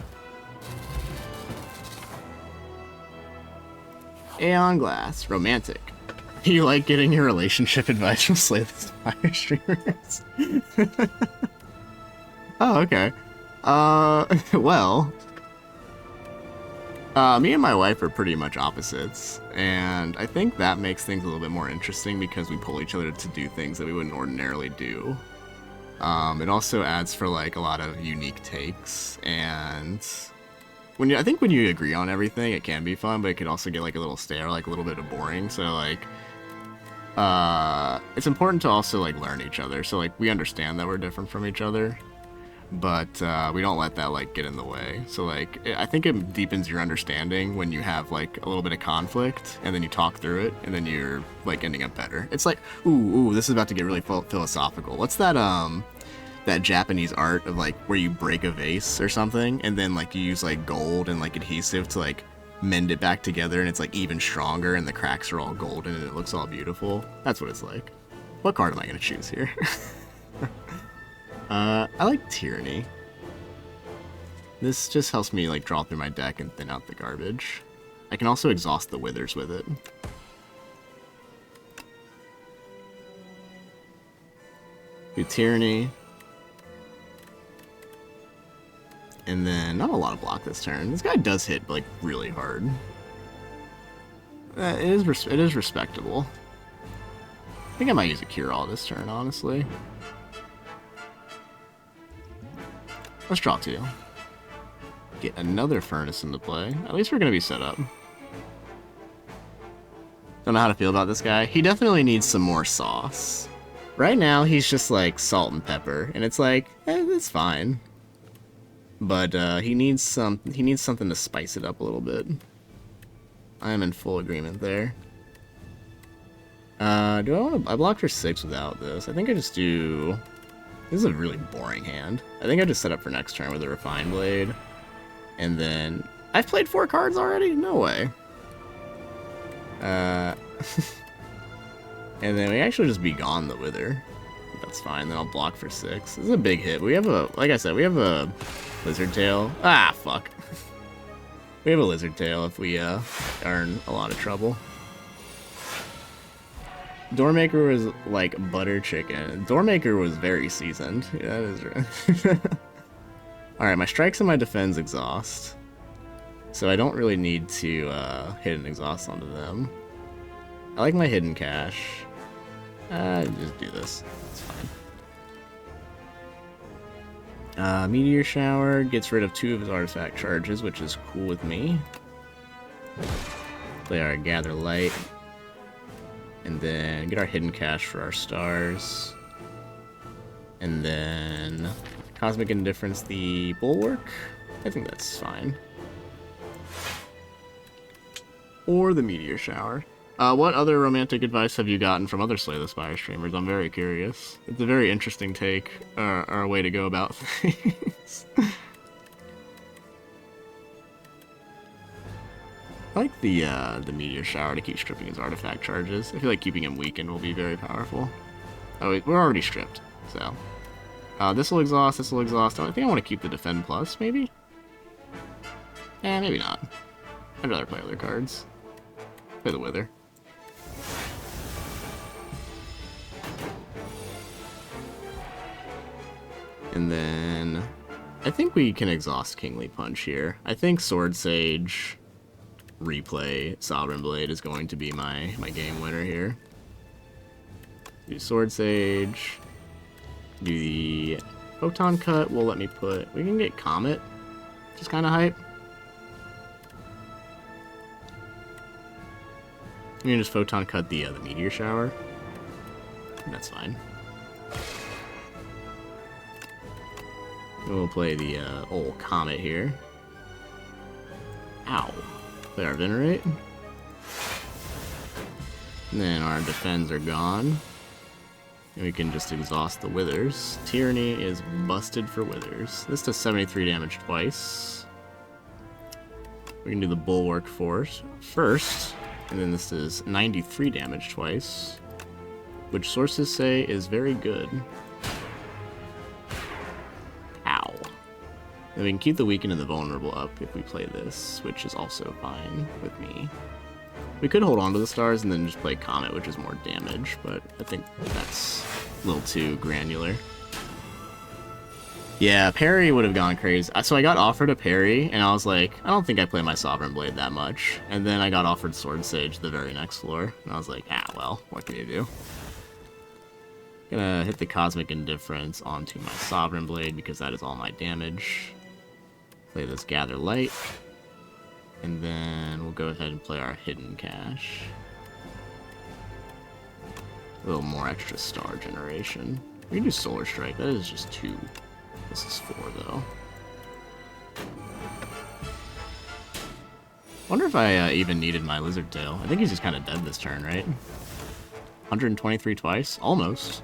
Aeon Glass. Romantic. You like getting your relationship advice from Slay the Spire streamers? Oh, okay. Well... me and my wife are pretty much opposites, and I think that makes things a little bit more interesting because we pull each other to do things that we wouldn't ordinarily do. It also adds for like a lot of unique takes, and I think when you agree on everything, it can be fun, but it could also get like a little stale, like a little bit of boring. So like, it's important to also like learn each other. So like we understand that we're different from each other, but we don't let that like get in the way. So like I think it deepens your understanding when you have like a little bit of conflict and then you talk through it and then you're like ending up better. It's like, ooh, this is about to get really philosophical. What's that that Japanese art of like where you break a vase or something and then like you use like gold and like adhesive to like mend it back together and it's like even stronger and the cracks are all golden and it looks all beautiful? That's what it's like. What card am I gonna choose here? I like Tyranny. This just helps me like draw through my deck and thin out the garbage. I can also exhaust the Withers with it. Do Tyranny. And then not a lot of block this turn. This guy does hit like really hard. It is respectable. I think I might use a Cure All this turn, honestly. Let's draw 2. Get another Furnace into play. At least we're going to be set up. Don't know how to feel about this guy. He definitely needs some more sauce. Right now, he's just like salt and pepper, and it's like, it's fine. But he needs something to spice it up a little bit. I am in full agreement there. I blocked for 6 without this. I think I just do... This is a really boring hand. I think I just set up for next turn with a Refined Blade. And then... I've played 4 cards already? No way. And then we actually just Begone the Wither. That's fine. Then I'll block for 6. This is a big hit. We have a, like I said, we have a Lizard Tail. Ah, fuck. We have a Lizard Tail if we are in a lot of trouble. Doormaker was like butter chicken. Doormaker was very seasoned. Yeah, that is right. Alright, my strikes and my defense exhaust. So I don't really need to hit an exhaust onto them. I like my hidden cache. Just do this. It's fine. Meteor Shower gets rid of 2 of his artifact charges, which is cool with me. Play our Gather Light. And then get our hidden cache for our stars. And then Cosmic Indifference the Bulwark. I think that's fine. Or the Meteor Shower. What other romantic advice have you gotten from other Slay the Spire streamers? I'm very curious. It's a very interesting take, or a way to go about things. I like the Meteor Shower to keep stripping his artifact charges. I feel like keeping him weakened will be very powerful. Oh, wait, we're already stripped, so. This will exhaust, this will exhaust. I think I want to keep the Defend Plus, maybe? Eh, maybe not. I'd rather play other cards. Play the Wither. And then I think we can exhaust Kingly Punch here. I think Sword Sage replay Sovereign Blade is going to be my game winner here. Do Sword Sage. Do the Photon Cut will let me put... We can get Comet, which is kind of hype. We can just Photon Cut the Meteor Shower. That's fine. We'll play the old Comet here. Ow. Play our Venerate. And then our defends are gone. And we can just exhaust the Withers. Tyranny is busted for Withers. This does 73 damage twice. We can do the Bulwark Force first. And then this does 93 damage twice. Which sources say is very good. Ow. And we can keep the Weakened and the Vulnerable up if we play this, which is also fine with me. We could hold on to the stars and then just play Comet, which is more damage, but I think that's a little too granular. Yeah, parry would have gone crazy. So I got offered a parry, and I was like, I don't think I play my Sovereign Blade that much. And then I got offered Sword Sage the very next floor, and I was like, ah, well, what can you do? Gonna hit the Cosmic Indifference onto my Sovereign Blade, because that is all my damage. Play this Gather Light. And then we'll go ahead and play our Hidden Cache. A little more extra star generation. We can do Solar Strike. That is just 2. This is 4, though. Wonder if I even needed my Lizard Tail. I think he's just kind of dead this turn, right? 123 twice? Almost.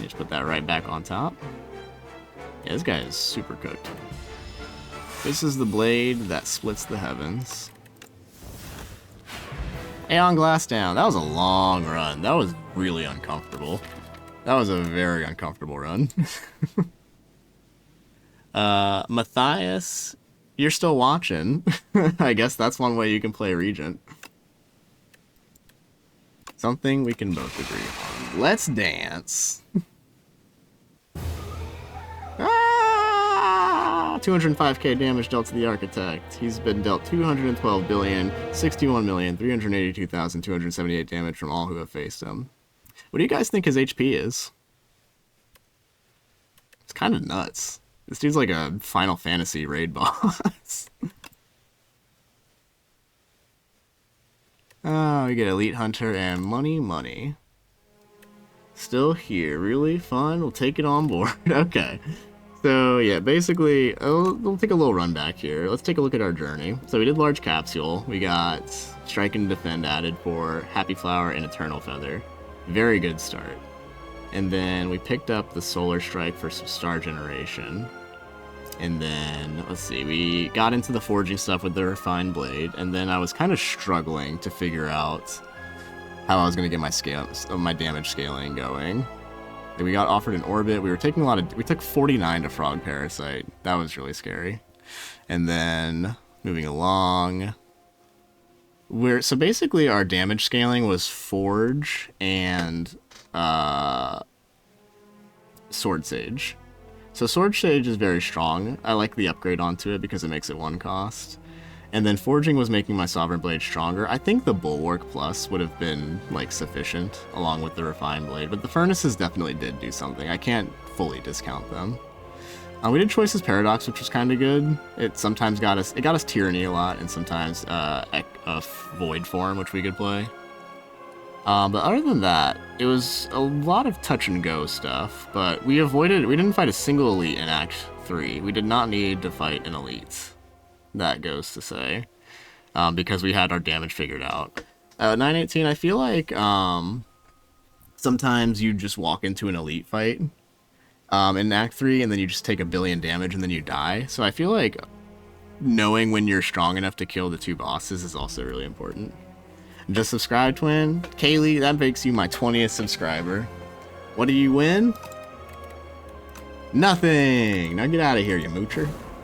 Just put that right back on top. Yeah, this guy is super cooked. This is the blade that splits the heavens. Aeon Glass down. That was a long run. That was really uncomfortable. That was a very uncomfortable run. Matthias, you're still watching. I guess that's one way you can play Regent. Something we can both agree on. Let's dance. 205k damage dealt to the Architect. He's been dealt 212 billion, 61,382,278 damage from all who have faced him. What do you guys think his HP is? It's kind of nuts. This dude's like a Final Fantasy raid boss. Oh, we get Elite Hunter and money. Still here. Really fun. We'll take it on board. Okay. So, yeah, basically, we'll take a little run back here. Let's take a look at our journey. So we did Large Capsule. We got Strike and Defend added for Happy Flower and Eternal Feather. Very good start. And then we picked up the Solar Strike for some Star Generation. And then, let's see, we got into the forging stuff with the Refined Blade. And then I was kind of struggling to figure out how I was gonna get my damage scaling going. And we got offered an orbit. We were taking we took 49 to Frog Parasite. That was really scary. And then moving along, so basically our damage scaling was Forge and Sword Sage. So Sword Sage is very strong. I like the upgrade onto it because it makes it 1 cost. And then Forging was making my Sovereign Blade stronger. I think the Bulwark Plus would have been, like, sufficient, along with the Refined Blade. But the Furnaces definitely did do something. I can't fully discount them. We did Choices Paradox, which was kind of good. It sometimes got us Tyranny a lot, and sometimes Void Form, which we could play. But other than that, it was a lot of touch and go stuff. But we didn't fight a single elite in Act 3. We did not need to fight an elite. That goes to say, because we had our damage figured out. 918, I feel like sometimes you just walk into an elite fight in Act 3, and then you just take 1 billion damage, and then you die. So I feel like knowing when you're strong enough to kill the 2 bosses is also really important. Just subscribe, Twin. Kaylee, that makes you my 20th subscriber. What do you win? Nothing! Now get out of here, you moocher.